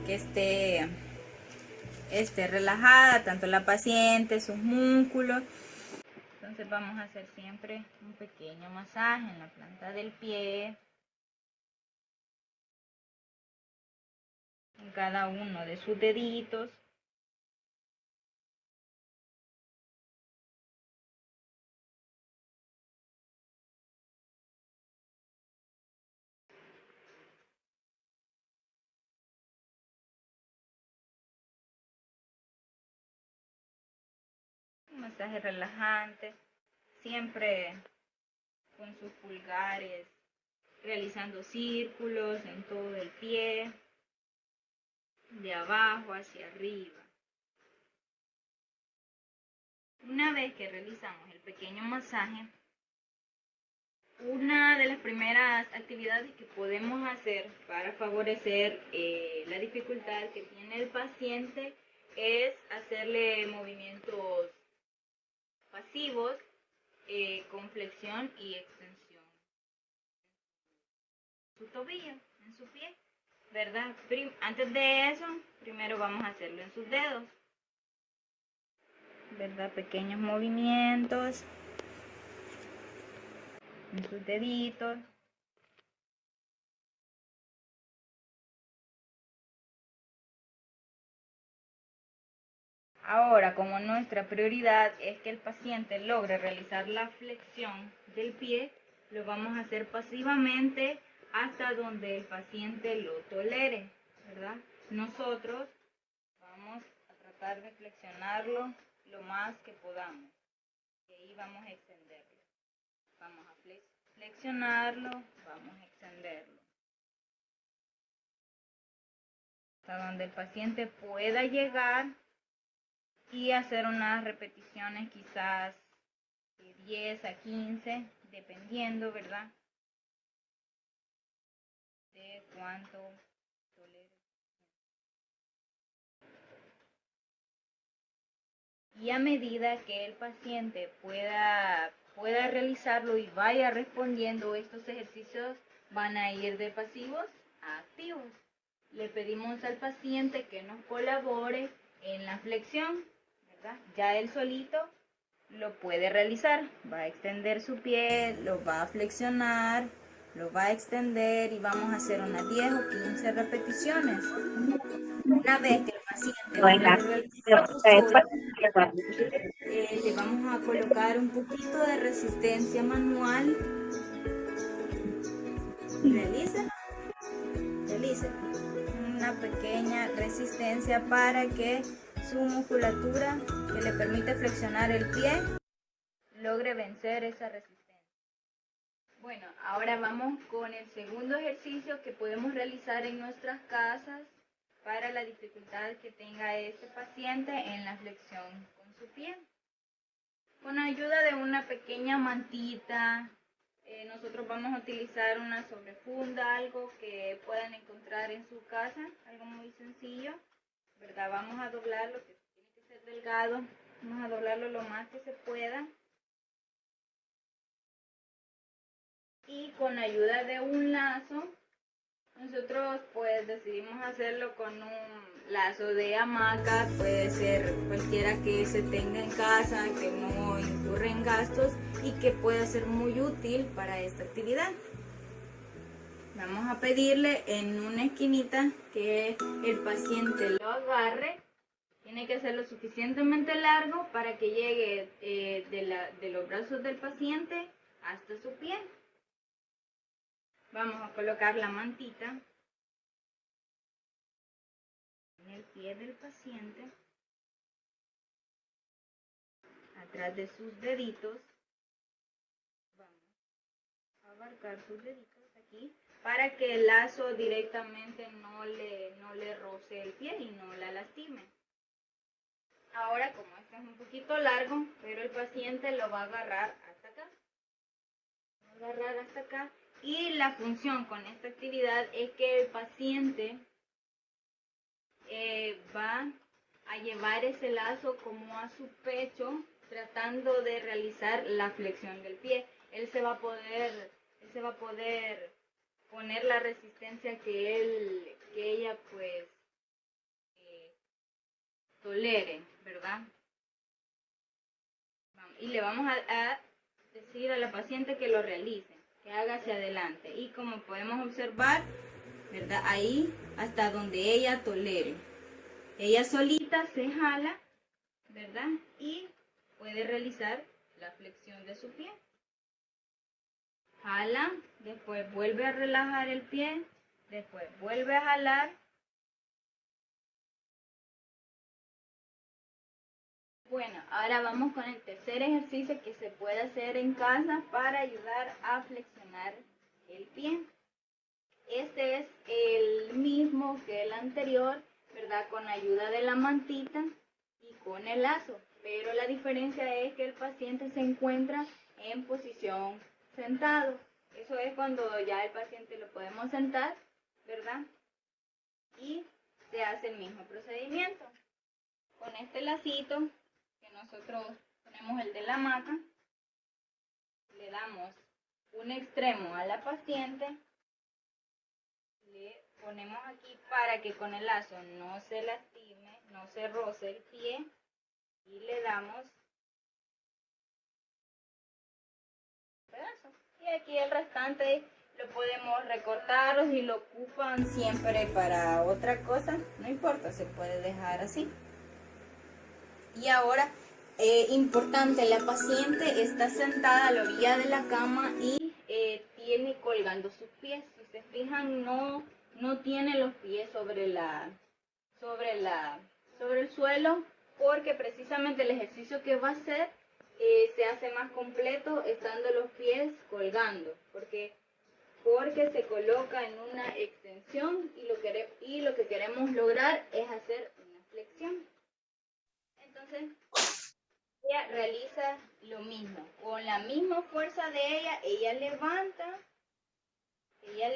que esté relajada, tanto la paciente, sus músculos. Entonces vamos a hacer siempre un pequeño masaje en la planta del pie, en cada uno de sus deditos. Un masaje relajante, siempre con sus pulgares realizando círculos en todo el pie, de abajo hacia arriba. Una vez que realizamos el pequeño masaje, Una de las primeras actividades que podemos hacer para favorecer la dificultad que tiene el paciente es hacerle movimientos pasivos con flexión y extensión en su tobillo, en su pie, ¿verdad? Antes de eso, primero vamos a hacerlo en sus dedos, ¿verdad? Pequeños movimientos en sus deditos. Ahora, como nuestra prioridad es que el paciente logre realizar la flexión del pie, lo vamos a hacer pasivamente hasta donde el paciente lo tolere, ¿verdad? Nosotros vamos a tratar de flexionarlo lo más que podamos. Y ahí vamos a extenderlo. Vamos a flexionarlo, vamos a extenderlo. Hasta donde el paciente pueda llegar y hacer unas repeticiones quizás de 10 a 15, dependiendo, ¿verdad? De cuánto tolere. Y a medida que el paciente pueda realizarlo y vaya respondiendo, estos ejercicios van a ir de pasivos a activos. Le pedimos al paciente que nos colabore en la flexión, ¿verdad? Ya él solito lo puede realizar. Va a extender su pie, lo va a flexionar, lo va a extender y vamos a hacer unas 10 o 15 repeticiones. Una vez que el paciente le vamos a colocar un poquito de resistencia manual. Realice una pequeña resistencia para que su musculatura que le permite flexionar el pie logre vencer esa resistencia. Bueno, ahora vamos con el segundo ejercicio que podemos realizar en nuestras casas para la dificultad que tenga este paciente en la flexión con su pie. Con ayuda de una pequeña mantita, nosotros vamos a utilizar una sobrefunda, algo que puedan encontrar en su casa, algo muy sencillo, ¿verdad? Vamos a doblarlo, que tiene que ser delgado, vamos a doblarlo lo más que se pueda. Y con ayuda de un lazo, nosotros pues decidimos hacerlo con un lazo de hamaca, puede ser cualquiera que se tenga en casa, que no incurre en gastos y que pueda ser muy útil para esta actividad. Vamos a pedirle en una esquinita que el paciente lo agarre. Tiene que ser lo suficientemente largo para que llegue de los brazos del paciente hasta su pie. Vamos a colocar la mantita en el pie del paciente, atrás de sus deditos. Vamos a abarcar sus deditos aquí para que el lazo directamente no le roce el pie y no la lastime. Ahora, como este es un poquito largo, pero el paciente lo va a agarrar hasta acá. Va a agarrar hasta acá. Y la función con esta actividad es que el paciente va a llevar ese lazo como a su pecho, tratando de realizar la flexión del pie. Él se va a poder poner la resistencia que ella pues tolere, ¿verdad? Y le vamos a decir a la paciente que lo realice, que haga hacia adelante. Y como podemos observar, ¿verdad? Ahí hasta donde ella tolere. Ella solita se jala, ¿verdad? Y puede realizar la flexión de su pie. Jala, después vuelve a relajar el pie, después vuelve a jalar. Bueno, ahora vamos con el tercer ejercicio que se puede hacer en casa para ayudar a flexionar el pie. Este es el mismo que el anterior, ¿verdad? Con ayuda de la mantita y con el lazo. Pero la diferencia es que el paciente se encuentra en posición sentado. Eso es cuando ya el paciente lo podemos sentar, ¿verdad? Y se hace el mismo procedimiento. Con este lacito que nosotros ponemos el de la hamaca, le damos un extremo a la paciente, le ponemos aquí para que con el lazo no se lastime, no se roce el pie, y le damos un pedazo. Y aquí el restante lo podemos recortar, o si lo ocupan siempre para otra cosa, no importa, se puede dejar así. Y ahora, importante, la paciente está sentada a la orilla de la cama y tiene colgando sus pies. Si se fijan, no tiene los pies sobre el suelo, porque precisamente el ejercicio que va a hacer se hace más completo estando los pies colgando, porque se coloca en una extensión y lo que queremos lograr es hacer una flexión. Entonces, ella realiza lo mismo, con la misma fuerza de ella levanta, ella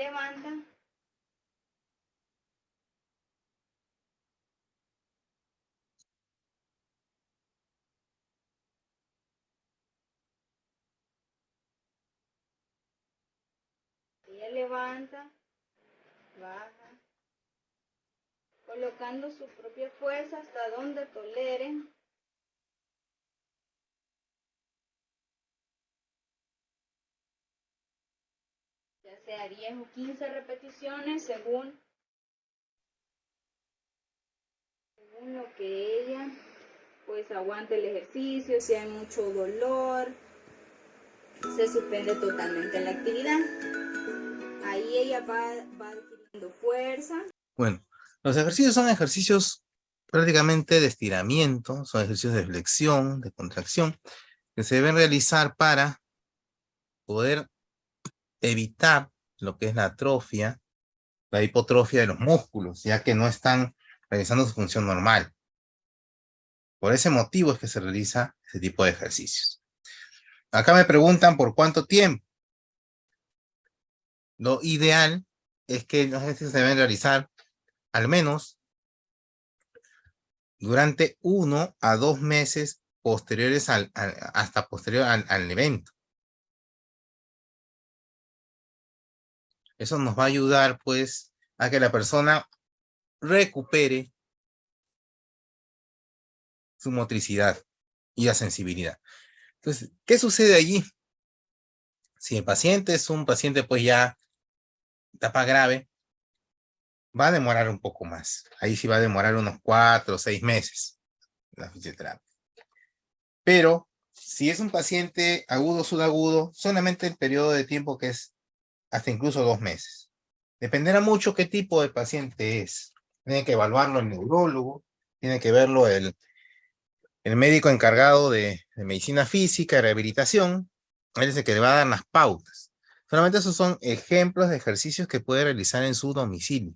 levanta, baja, colocando su propia fuerza hasta donde tolere. Ya sea 10 o 15 repeticiones según lo que ella pues aguante el ejercicio. Si hay mucho dolor, se suspende totalmente la actividad. Ahí ella va adquiriendo fuerza. Bueno, los ejercicios son ejercicios prácticamente de estiramiento, son ejercicios de flexión, de contracción, que se deben realizar para poder evitar lo que es la atrofia, la hipotrofia de los músculos, ya que no están realizando su función normal. Por ese motivo es que se realiza ese tipo de ejercicios. Acá me preguntan por cuánto tiempo. Lo ideal es que los ejercicios se deben realizar al menos durante 1 a 2 meses posteriores hasta posterior al evento. Eso nos va a ayudar, pues, a que la persona recupere su motricidad y la sensibilidad. Entonces, ¿qué sucede allí? Si el paciente es un paciente, pues ya etapa grave, va a demorar un poco más. Ahí sí va a demorar unos 4 o 6 meses la fisioterapia. Pero si es un paciente agudo, subagudo, solamente el periodo de tiempo que es hasta incluso 2 meses. Dependerá mucho qué tipo de paciente es. Tiene que evaluarlo el neurólogo, tiene que verlo el médico encargado de medicina física y rehabilitación. Él es el que le va a dar las pautas. Solamente esos son ejemplos de ejercicios que puede realizar en su domicilio.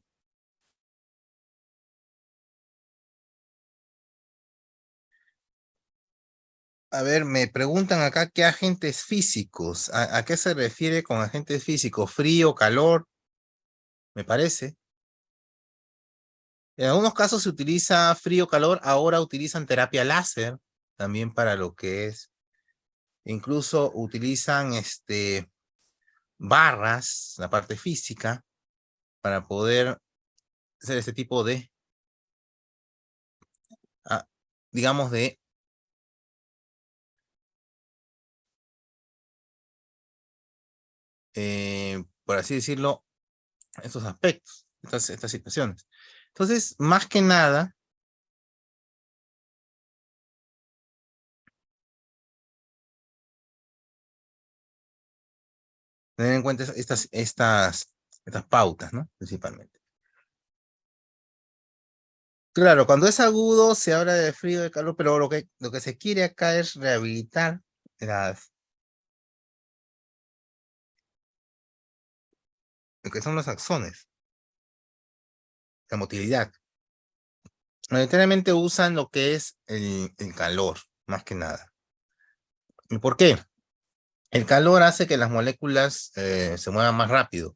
A ver, me preguntan acá qué agentes físicos. ¿A qué se refiere con agentes físicos? ¿Frío, calor? Me parece. En algunos casos se utiliza frío, calor. Ahora utilizan terapia láser también para lo que es. Incluso utilizan barras, la parte física, para poder hacer este tipo de, digamos, de por así decirlo, estos aspectos, estas situaciones. Entonces, más que nada, tener en cuenta estas pautas, ¿no? Principalmente. Claro, cuando es agudo se habla de frío, de calor, pero lo que se quiere acá es rehabilitar lo que son los axones, la motilidad. Mayoritariamente usan lo que es el calor, más que nada. ¿Y por qué? El calor hace que las moléculas se muevan más rápido.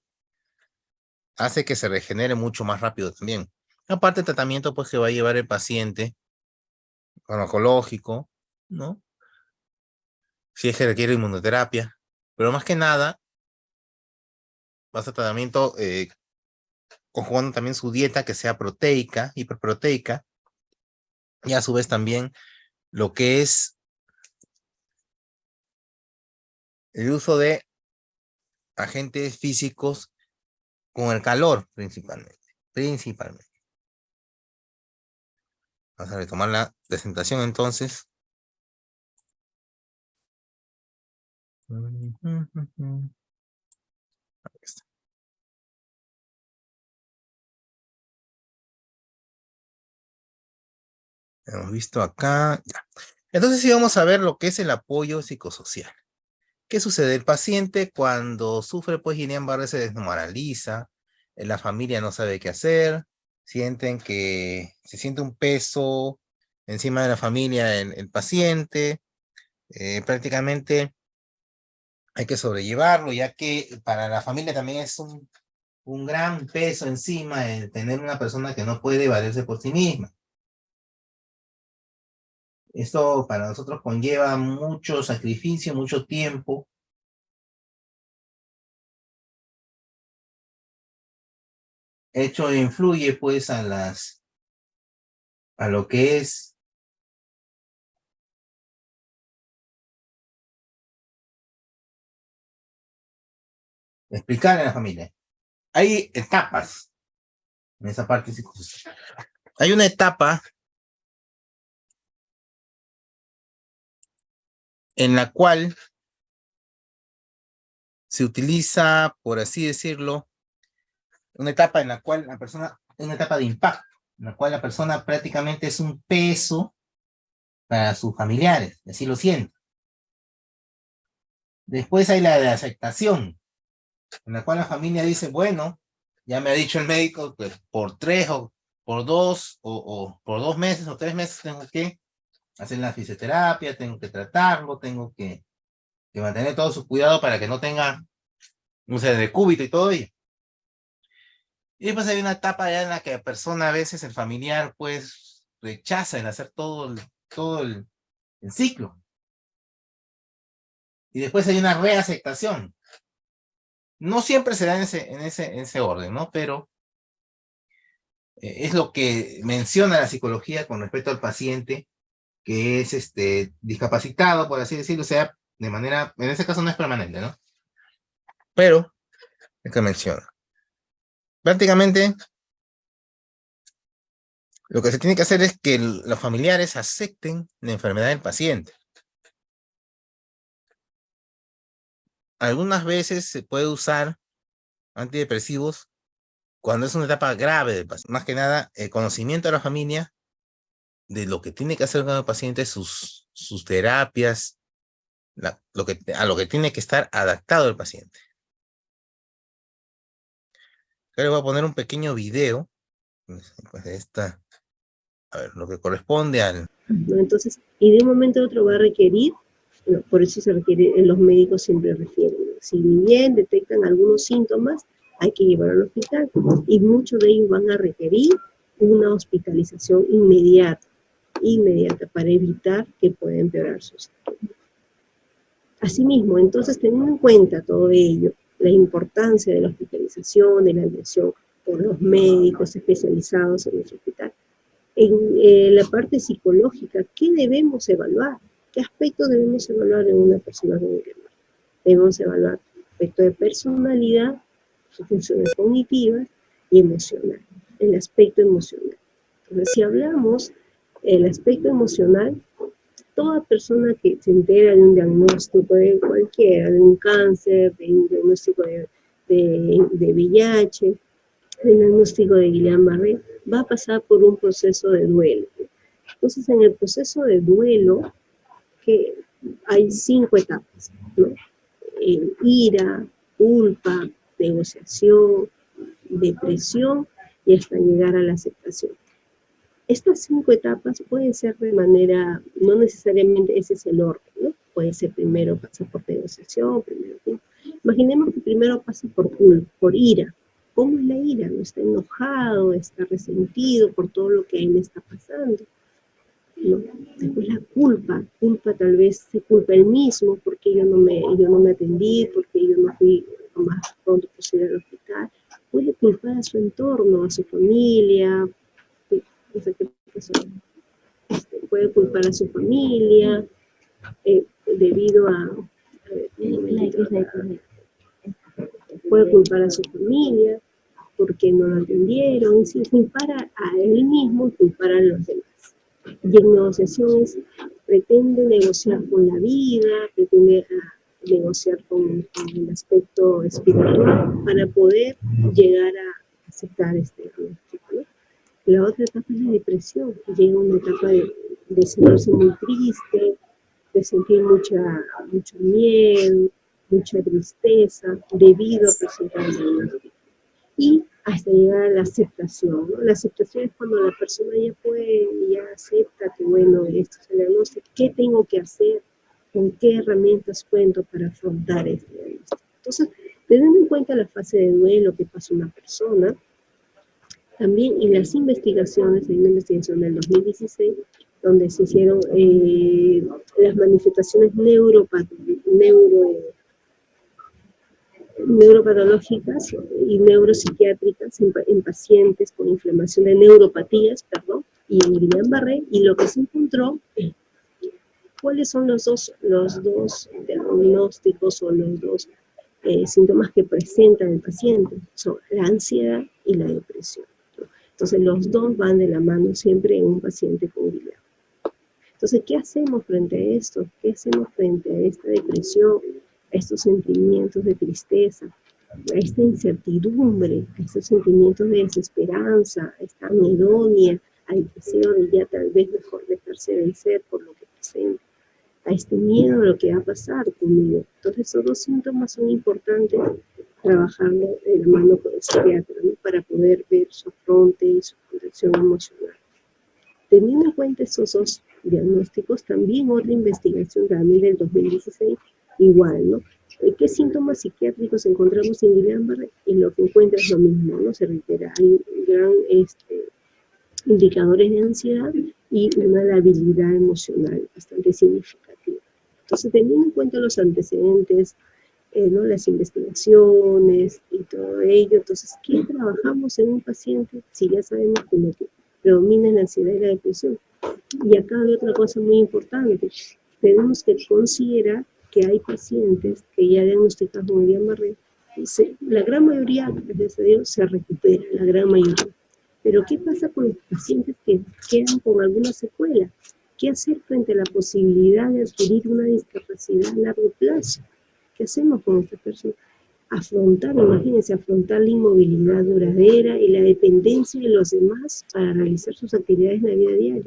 Hace que se regenere mucho más rápido también. Aparte del tratamiento pues, que va a llevar el paciente, farmacológico, ¿no? Si es que requiere inmunoterapia. Pero más que nada, va a ser tratamiento conjugando también su dieta que sea proteica, hiperproteica, y a su vez también lo que es el uso de agentes físicos con el calor principalmente. Vamos a retomar la presentación entonces. Ahí está. Hemos visto acá. Ya. Entonces sí vamos a ver lo que es el apoyo psicosocial. ¿Qué sucede? El paciente cuando sufre pues Guillain-Barré se desmoraliza, la familia no sabe qué hacer, sienten que se siente un peso encima de la familia el paciente, prácticamente hay que sobrellevarlo, ya que para la familia también es un gran peso encima el tener una persona que no puede valerse por sí misma. Esto para nosotros conlleva mucho sacrificio, mucho tiempo. Hecho influye pues a lo que es explicar a la familia. Hay etapas en esa parte psicosocial. Hay una etapa en la cual se utiliza, por así decirlo, una etapa en la cual la persona, una etapa de impacto, en la cual la persona prácticamente es un peso para sus familiares, así lo siento. Después hay la de aceptación, en la cual la familia dice, bueno, ya me ha dicho el médico que por 3 o por 2 o por 2 meses o 3 meses tengo que hacer la fisioterapia, tengo que tratarlo, tengo que mantener todo su cuidado para que no tenga, no sé, decúbito y todo ello. Y después hay una etapa ya en la que la persona, a veces el familiar, pues, rechaza el hacer todo el ciclo. Y después hay una reaceptación. No siempre se da en ese orden, ¿no? Pero es lo que menciona la psicología con respecto al paciente que es discapacitado, por así decirlo, o sea, de manera, en ese caso no es permanente, ¿no? Pero, es que menciona. Prácticamente, lo que se tiene que hacer es que los familiares acepten la enfermedad del paciente. Algunas veces se puede usar antidepresivos cuando es una etapa grave del paciente. Más que nada, el conocimiento de la familia de lo que tiene que hacer con el paciente, sus terapias, a lo que tiene que estar adaptado el paciente. Acá les voy a poner un pequeño video, pues de esta, a ver, lo que corresponde al... ¿no? Entonces, y de un momento a otro va a requerir, no, por eso se requiere, los médicos siempre refieren, ¿no? Si bien detectan algunos síntomas, hay que llevarlo al hospital, y muchos de ellos van a requerir una hospitalización inmediata, para evitar que pueda empeorar sus síntomas. Asimismo, entonces, teniendo en cuenta todo ello, la importancia de la hospitalización, de la atención por los médicos especializados en nuestro hospital, en la parte psicológica, ¿qué debemos evaluar? ¿Qué aspectos debemos evaluar en una persona con Guillain-Barré? Debemos evaluar aspectos de personalidad, sus funciones cognitivas y emocional, el aspecto emocional. Entonces, si hablamos del aspecto emocional, toda persona que se entera de un diagnóstico de cualquiera, de un cáncer, de un diagnóstico de VIH, el diagnóstico de Guillain-Barré, va a pasar por un proceso de duelo. Entonces, en el proceso de duelo, que hay 5 etapas, ¿no? Ira, culpa, negociación, depresión y hasta llegar a la aceptación. Estas 5 etapas pueden ser de manera, no necesariamente ese es el orden, ¿no? puede ser primero pasa por negociación, imaginemos que primero pasa por ira. ¿Cómo es la ira? ¿No? Está enojado, está resentido por todo lo que a él le está pasando, ¿no? Después la culpa tal vez se culpa él mismo porque yo no me atendí, porque yo no fui lo más pronto posible al hospital. Puede culpar a su entorno, a su familia, no sé qué pasó. Puede culpar a su familia debido a puede culpar a su familia porque no lo atendieron, sin culpar a él mismo y culpar a los demás. Y en negociaciones pretende negociar con la vida, pretende negociar con el aspecto espiritual para poder llegar a aceptar este diagnóstico, ¿no? La otra etapa es la depresión, llega una etapa de sentirse muy triste, de sentir mucho miedo, mucha tristeza debido a presentar el diagnóstico. Y hasta llegar a la aceptación, ¿no? La aceptación es cuando la persona ya acepta que, bueno, esto es el diagnóstico, ¿qué tengo que hacer? ¿Con qué herramientas cuento para afrontar este diagnóstico? Entonces, teniendo en cuenta la fase de duelo que pasa una persona, también en las investigaciones, hay una investigación del 2016, donde se hicieron las manifestaciones neuropatológicas y neuropsiquiátricas en pacientes con inflamación de neuropatías, y en Guillain-Barré, y lo que se encontró, ¿cuáles son los dos diagnósticos o los dos síntomas que presenta el paciente? Son la ansiedad y la depresión, ¿no? Entonces los dos van de la mano siempre en un paciente con Guillain. Entonces, ¿qué hacemos frente a esto? ¿Qué hacemos frente a esta depresión, a estos sentimientos de tristeza, a esta incertidumbre, a estos sentimientos de desesperanza, a esta anedonia, al deseo de ya tal vez mejor dejarse vencer por lo que presenta, a este miedo a lo que va a pasar conmigo? Entonces, esos dos síntomas son importantes trabajarlo de la mano con el psiquiatra, ¿no? Para poder ver su afronte y su protección emocional. Teniendo en cuenta esos dos diagnósticos, también otra investigación también del 2016, igual, ¿no? ¿Qué síntomas psiquiátricos encontramos en Guillain-Barré? Y lo que encuentra es lo mismo, ¿no? Se reitera, hay gran indicadores de ansiedad y una labilidad emocional bastante significativa. Entonces, teniendo en cuenta los antecedentes, ¿no? Las investigaciones y todo ello, entonces, ¿qué trabajamos en un paciente si ya sabemos que lo que predomina la ansiedad y la depresión? Y acá hay otra cosa muy importante. Tenemos que considerar que hay pacientes que ya diagnosticados con Guillain-Barré, la gran mayoría, gracias a Dios, se recupera, la gran mayoría. Pero ¿qué pasa con los pacientes que quedan con alguna secuela? ¿Qué hacer frente a la posibilidad de adquirir una discapacidad a largo plazo? ¿Qué hacemos con estas personas? Imagínense, afrontar la inmovilidad duradera y la dependencia de los demás para realizar sus actividades en la vida diaria.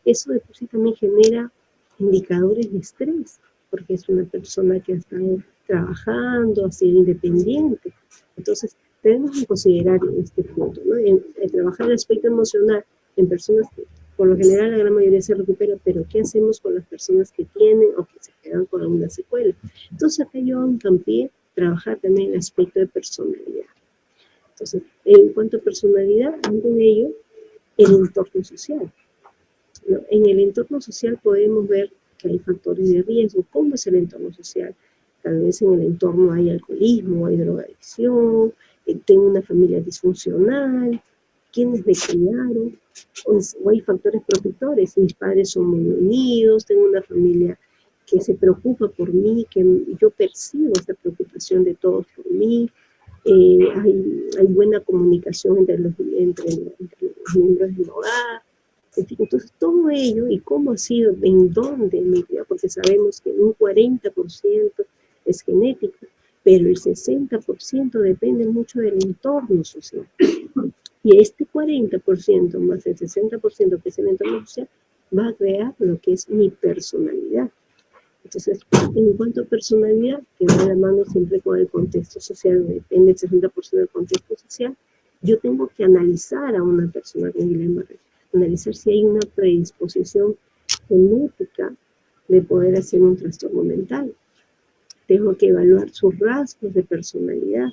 Eso de por sí también genera indicadores de estrés, porque es una persona que ha estado trabajando, ha sido independiente. Entonces, tenemos que considerar este punto, ¿no? En trabajar el aspecto emocional en personas que, por lo general, la gran mayoría se recupera, pero ¿qué hacemos con las personas que tienen o que se quedan con alguna secuela? Entonces, acá yo hincapié trabajar también el aspecto de personalidad. Entonces, en cuanto a personalidad, antes de ello, el entorno social, ¿no? En el entorno social podemos ver que hay factores de riesgo. ¿Cómo es el entorno social? Tal vez en el entorno hay alcoholismo, hay drogadicción, tengo una familia disfuncional, quiénes me criaron, o hay factores protectores, mis padres son muy unidos, tengo una familia que se preocupa por mí, que yo percibo esta preocupación de todos por mí, hay buena comunicación entre los miembros del hogar. Entonces, todo ello, y cómo ha sido, en dónde me criado, porque sabemos que un 40% es genético, pero el 60% depende mucho del entorno social. Y este 40% más el 60% que es el entorno social, va a crear lo que es mi personalidad. Entonces, en cuanto a personalidad, que va de la mano siempre con el contexto social, depende el 60% del contexto social, yo tengo que analizar a una persona con Guillain-Barré, analizar si hay una predisposición genética de poder hacer un trastorno mental. Tengo que evaluar sus rasgos de personalidad,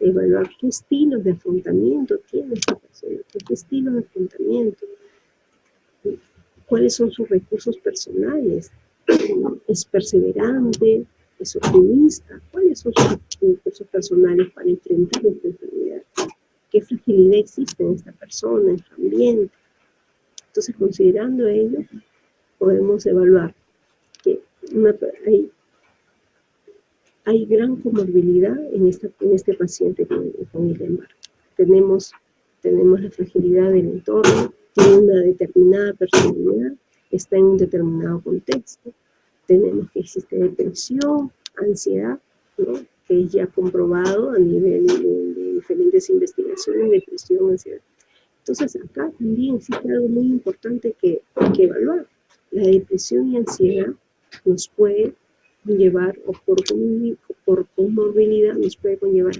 evaluar qué estilos de afrontamiento tiene esta persona, qué estilo de afrontamiento, cuáles son sus recursos personales, es perseverante, es optimista, cuáles son sus recursos personales para enfrentar esta enfermedad, qué fragilidad existe en esta persona, en su ambiente. Entonces, considerando ello, podemos evaluar que hay gran comorbilidad en este paciente con Guillain-Barré. Tenemos la fragilidad del entorno, tiene una determinada personalidad, está en un determinado contexto. Tenemos que existe depresión, ansiedad, ¿no? Que es ya comprobado a nivel de diferentes investigaciones, depresión, ansiedad. Entonces, acá también existe algo muy importante que evaluar. La depresión y ansiedad nos puede llevar, o por comorbilidad, nos puede conllevar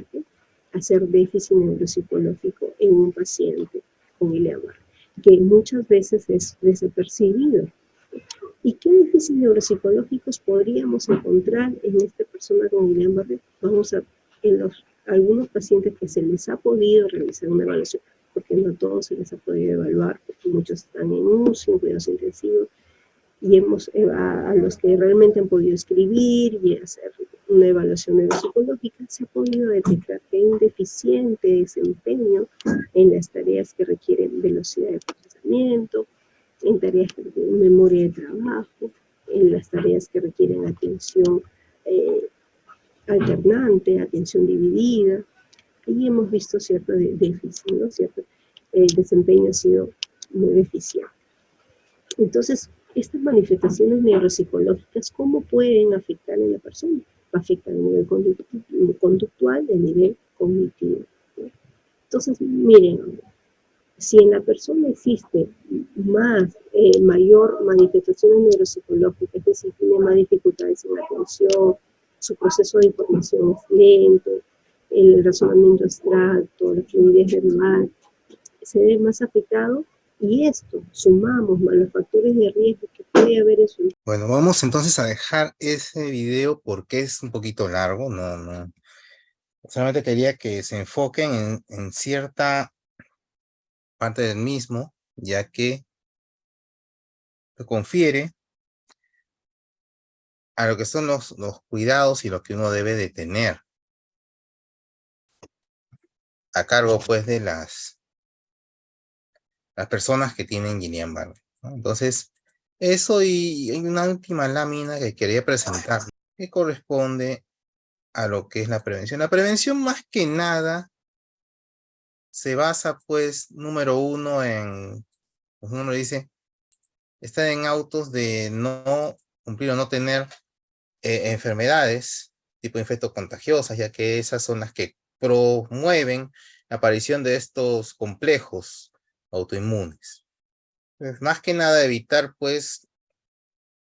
a hacer déficit neuropsicológico en un paciente con Guillain-Barré, que muchas veces es desapercibido. ¿Y qué déficits neuropsicológicos podríamos encontrar en esta persona con Guillain-Barré? Algunos pacientes que se les ha podido realizar una evaluación, porque no a todos se les ha podido evaluar, porque muchos están en UCI, en cuidados intensivos, y a los que realmente han podido escribir y hacer una evaluación neuropsicológica, se ha podido detectar que hay un deficiente desempeño en las tareas que requieren velocidad de procesamiento, en tareas que requieren memoria de trabajo, en las tareas que requieren atención alternante, atención dividida. Ahí hemos visto cierto déficit, ¿no? El desempeño ha sido muy deficiente. Entonces, estas manifestaciones neuropsicológicas, ¿cómo pueden afectar en la persona? Va a afectar a nivel conductual y a nivel cognitivo, ¿no? Entonces, miren, si en la persona existe mayor manifestaciones neuropsicológicas, es decir, tiene más dificultades en la atención, su proceso de información es lento, el razonamiento abstracto, la fluidez verbal, se ve más afectado. Y esto, sumamos más los factores de riesgo que puede haber en su... Bueno, vamos entonces a dejar ese video porque es un poquito largo, no. Solamente quería que se enfoquen en cierta parte del mismo, ya que confiere a lo que son los cuidados y lo que uno debe de tener a cargo, pues, de las personas que tienen Guillain-Barré, ¿no? Entonces, eso, y hay una última lámina que quería presentar, que corresponde a lo que es la prevención. La prevención, más que nada, se basa, pues, número uno, pues uno le dice, está en autos de no cumplir o no tener enfermedades tipo infectocontagiosas, ya que esas son las que promueven la aparición de estos complejos autoinmunes. Entonces, más que nada evitar, pues,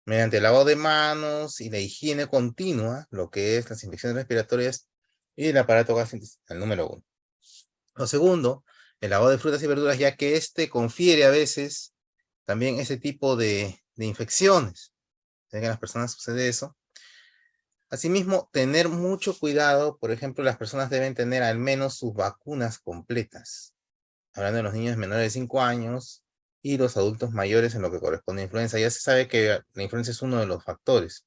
mediante el lavado de manos y la higiene continua, lo que es las infecciones respiratorias y el aparato gastrointestinal, número uno. Lo segundo, el lavado de frutas y verduras, ya que este confiere a veces también ese tipo de infecciones. En las personas sucede eso. Asimismo, tener mucho cuidado. Por ejemplo, las personas deben tener al menos sus vacunas completas. Hablando de los niños menores de 5 años y los adultos mayores en lo que corresponde a influenza. Ya se sabe que la influenza es uno de los factores.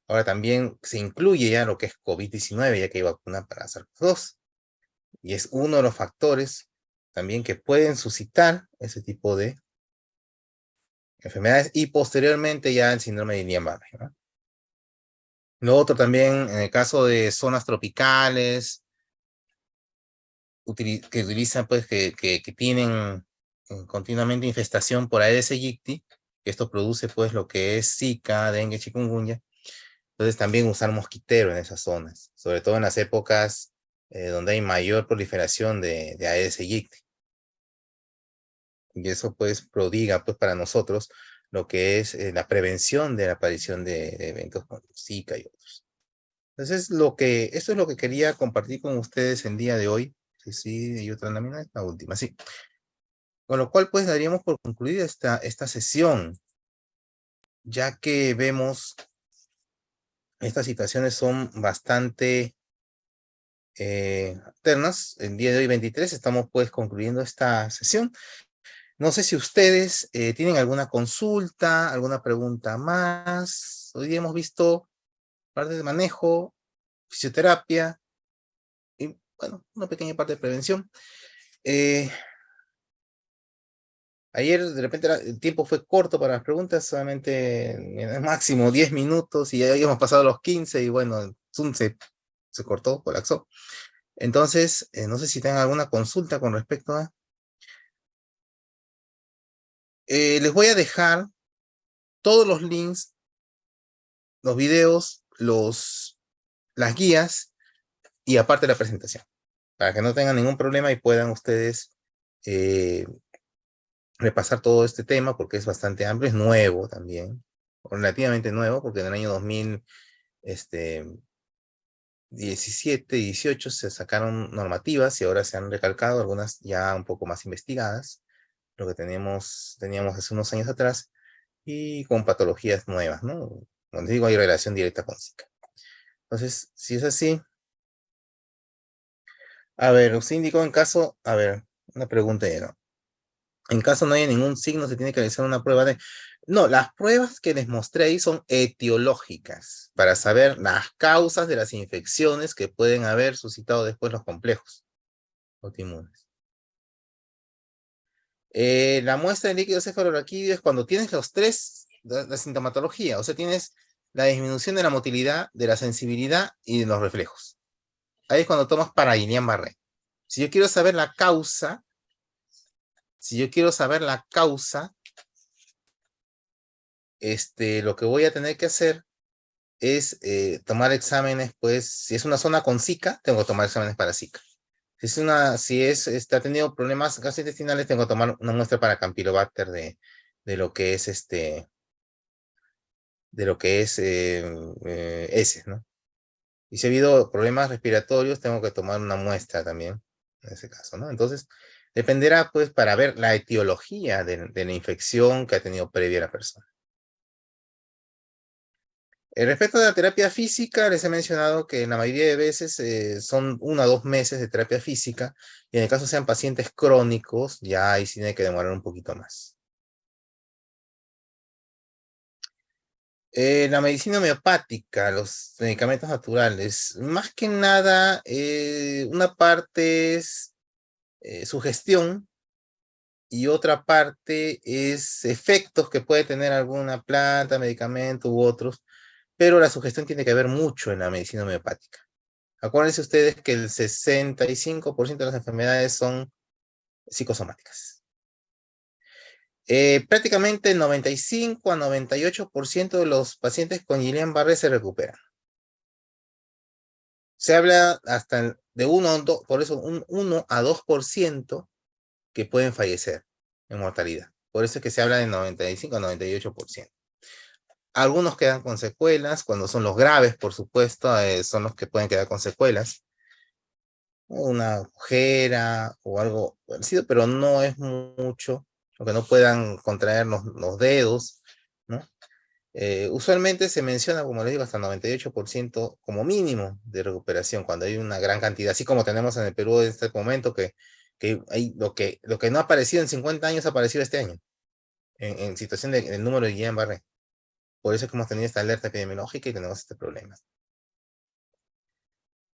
Ahora también se incluye ya lo que es COVID-19, ya que hay vacuna para SARS-CoV-2. Y es uno de los factores también que pueden suscitar ese tipo de enfermedades y posteriormente ya el síndrome de Guillain-Barré, ¿no? Lo otro también, en el caso de zonas tropicales, que utilizan, pues, que tienen continuamente infestación por Aedes aegypti, que esto produce, pues, lo que es Zika, dengue, chikungunya. Entonces también usar mosquitero en esas zonas, sobre todo en las épocas donde hay mayor proliferación de Aedes aegypti. Y eso, pues, prodiga, pues, para nosotros lo que es la prevención de la aparición de eventos como Zika y otros. Entonces, esto es lo que quería compartir con ustedes el día de hoy. Sí, y otra lámina, la última, sí. Con lo cual, pues, daríamos por concluida esta sesión ya que vemos estas situaciones son bastante alternas. El día de hoy 23 estamos pues concluyendo esta sesión. No sé si ustedes tienen alguna consulta, alguna pregunta más. Hoy día hemos visto parte de manejo, fisioterapia y, bueno, una pequeña parte de prevención. Ayer de repente el tiempo fue corto para las preguntas, solamente máximo 10 minutos y ya habíamos pasado los 15 y bueno, Zoom se cortó, colapsó. Entonces, no sé si tengan alguna consulta con respecto a... les voy a dejar todos los links, los videos, las guías y aparte la presentación, para que no tengan ningún problema y puedan ustedes repasar todo este tema, porque es bastante amplio, es nuevo también, relativamente nuevo, porque en el año 2017, 18 se sacaron normativas y ahora se han recalcado, algunas ya un poco más investigadas, lo que teníamos hace unos años atrás, y con patologías nuevas, ¿no? Cuando digo hay relación directa con Zika. Entonces, si es así, a ver, usted indicó en caso, a ver, una pregunta ya, ¿no? En caso no haya ningún signo, se tiene que realizar una prueba de... No, las pruebas que les mostré ahí son etiológicas, para saber las causas de las infecciones que pueden haber suscitado después los complejos autoinmunes. La muestra de líquido cefalorraquídeo es cuando tienes los tres, la sintomatología, o sea, tienes la disminución de la motilidad, de la sensibilidad y de los reflejos. Ahí es cuando tomas para Guillain-Barré. Si yo quiero saber la causa, lo que voy a tener que hacer es tomar exámenes, pues, si es una zona con Zika, tengo que tomar exámenes para Zika. Si ha tenido problemas gastrointestinales, tengo que tomar una muestra para Campylobacter de lo que es ese, ¿no? Y si ha habido problemas respiratorios, tengo que tomar una muestra también, en ese caso, ¿no? Entonces, dependerá, pues, para ver la etiología de la infección que ha tenido previa la persona. Respecto de la terapia física, les he mencionado que en la mayoría de veces son 1 a 2 meses de terapia física, y en el caso sean pacientes crónicos, ya ahí sí tiene que demorar un poquito más. La medicina homeopática, los medicamentos naturales, más que nada, una parte es sugestión y otra parte es efectos que puede tener alguna planta, medicamento u otros, pero la sugestión tiene que ver mucho en la medicina homeopática. Acuérdense ustedes que el 65% de las enfermedades son psicosomáticas. Prácticamente el 95 a 98% de los pacientes con Guillain-Barré se recuperan. Se habla hasta de 1 a 2, por eso un 1 a 2% que pueden fallecer en mortalidad. Por eso es que se habla de 95 a 98%. Algunos quedan con secuelas, cuando son los graves, por supuesto, son los que pueden quedar con secuelas. Una ojera o algo parecido, pero no es mucho, aunque no puedan contraer los dedos, ¿no? Usualmente se menciona, como les digo, hasta 98% como mínimo de recuperación, cuando hay una gran cantidad, así como tenemos en el Perú en este momento, que hay lo que no ha aparecido en 50 años ha aparecido este año, en situación del número de Guillain-Barré. Por eso es que hemos tenido esta alerta epidemiológica y tenemos este problema.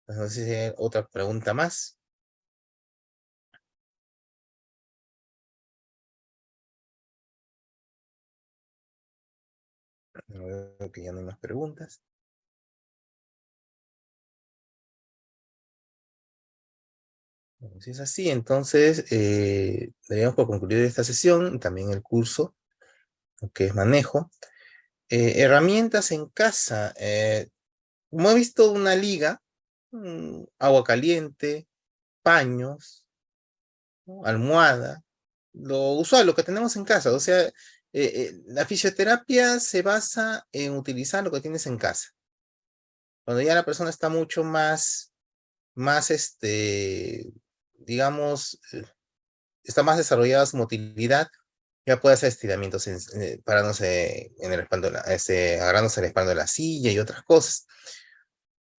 No sé si hay otra pregunta más. Veo que ya no hay más preguntas. Bueno, si es así, entonces daríamos por concluir esta sesión, también el curso, que es manejo. Herramientas en casa. Como he visto una liga, agua caliente, paños, ¿no? Almohada, lo usual, lo que tenemos en casa. O sea, la fisioterapia se basa en utilizar lo que tienes en casa. Cuando ya la persona está mucho más digamos, está más desarrollada su motilidad, Ya puede hacer estiramientos parándose en el respaldo, agarrándose el respaldo de la silla y otras cosas.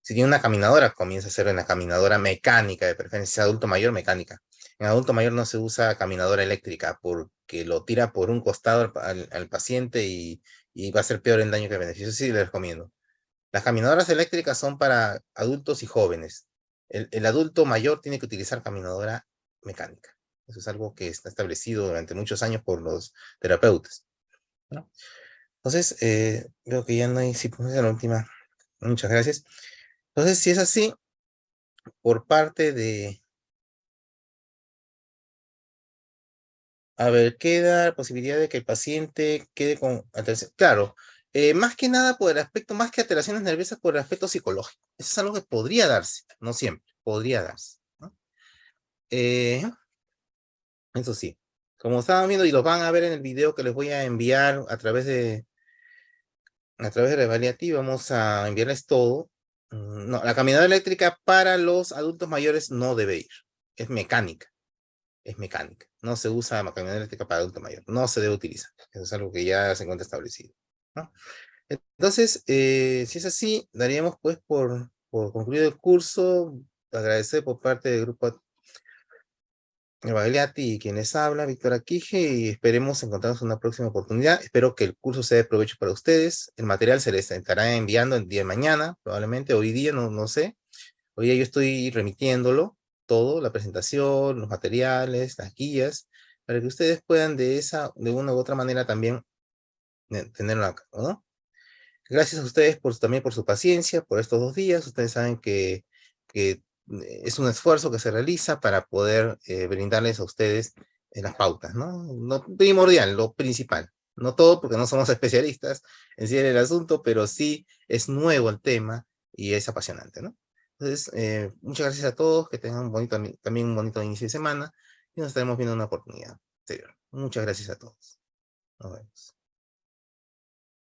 Si tiene una caminadora, comienza a hacer una caminadora mecánica, de preferencia adulto mayor, mecánica. En adulto mayor no se usa caminadora eléctrica porque lo tira por un costado al paciente y va a ser peor el daño que el beneficio. Sí, les recomiendo. Las caminadoras eléctricas son para adultos y jóvenes. El adulto mayor tiene que utilizar caminadora mecánica. Eso es algo que está establecido durante muchos años por los terapeutas, ¿no? Entonces, creo que ya no hay, sí, pues esa es la última. Muchas gracias. Entonces, si es así, por parte de, a ver, queda la posibilidad de que el paciente quede con alteración. Claro, más que nada por el aspecto, más que alteraciones nerviosas, por el aspecto psicológico. Eso es algo que podría darse, no siempre, podría darse, ¿no? Eso sí, como estaban viendo y los van a ver en el video que les voy a enviar a través de la Evaluativa, vamos a enviarles todo. No, la caminadora eléctrica para los adultos mayores no debe ir, es mecánica. Es mecánica. No se usa maquinaria eléctrica para adulto mayor. No se debe utilizar. Eso es algo que ya se encuentra establecido, ¿no? Entonces, si es así, daríamos pues por concluido el curso. Agradecer por parte del grupo Bagliati y quien les habla, Víctor Aquije, y esperemos encontrarnos en una próxima oportunidad. Espero que el curso sea de provecho para ustedes. El material se les estará enviando el día de mañana, probablemente hoy día, no sé. Hoy día yo estoy remitiéndolo todo, la presentación, los materiales, las guías, para que ustedes puedan de una u otra manera también tenerlo acá, ¿no? Gracias a ustedes también por su paciencia, por estos 2 días. Ustedes saben que es un esfuerzo que se realiza para poder brindarles a ustedes las pautas, ¿no? Lo primordial, lo principal. No todo, porque no somos especialistas en sí en el asunto, pero sí es nuevo el tema y es apasionante, ¿no? Entonces, muchas gracias a todos, que tengan también un bonito inicio de semana y nos estaremos viendo en una oportunidad posterior. Muchas gracias a todos. Nos vemos.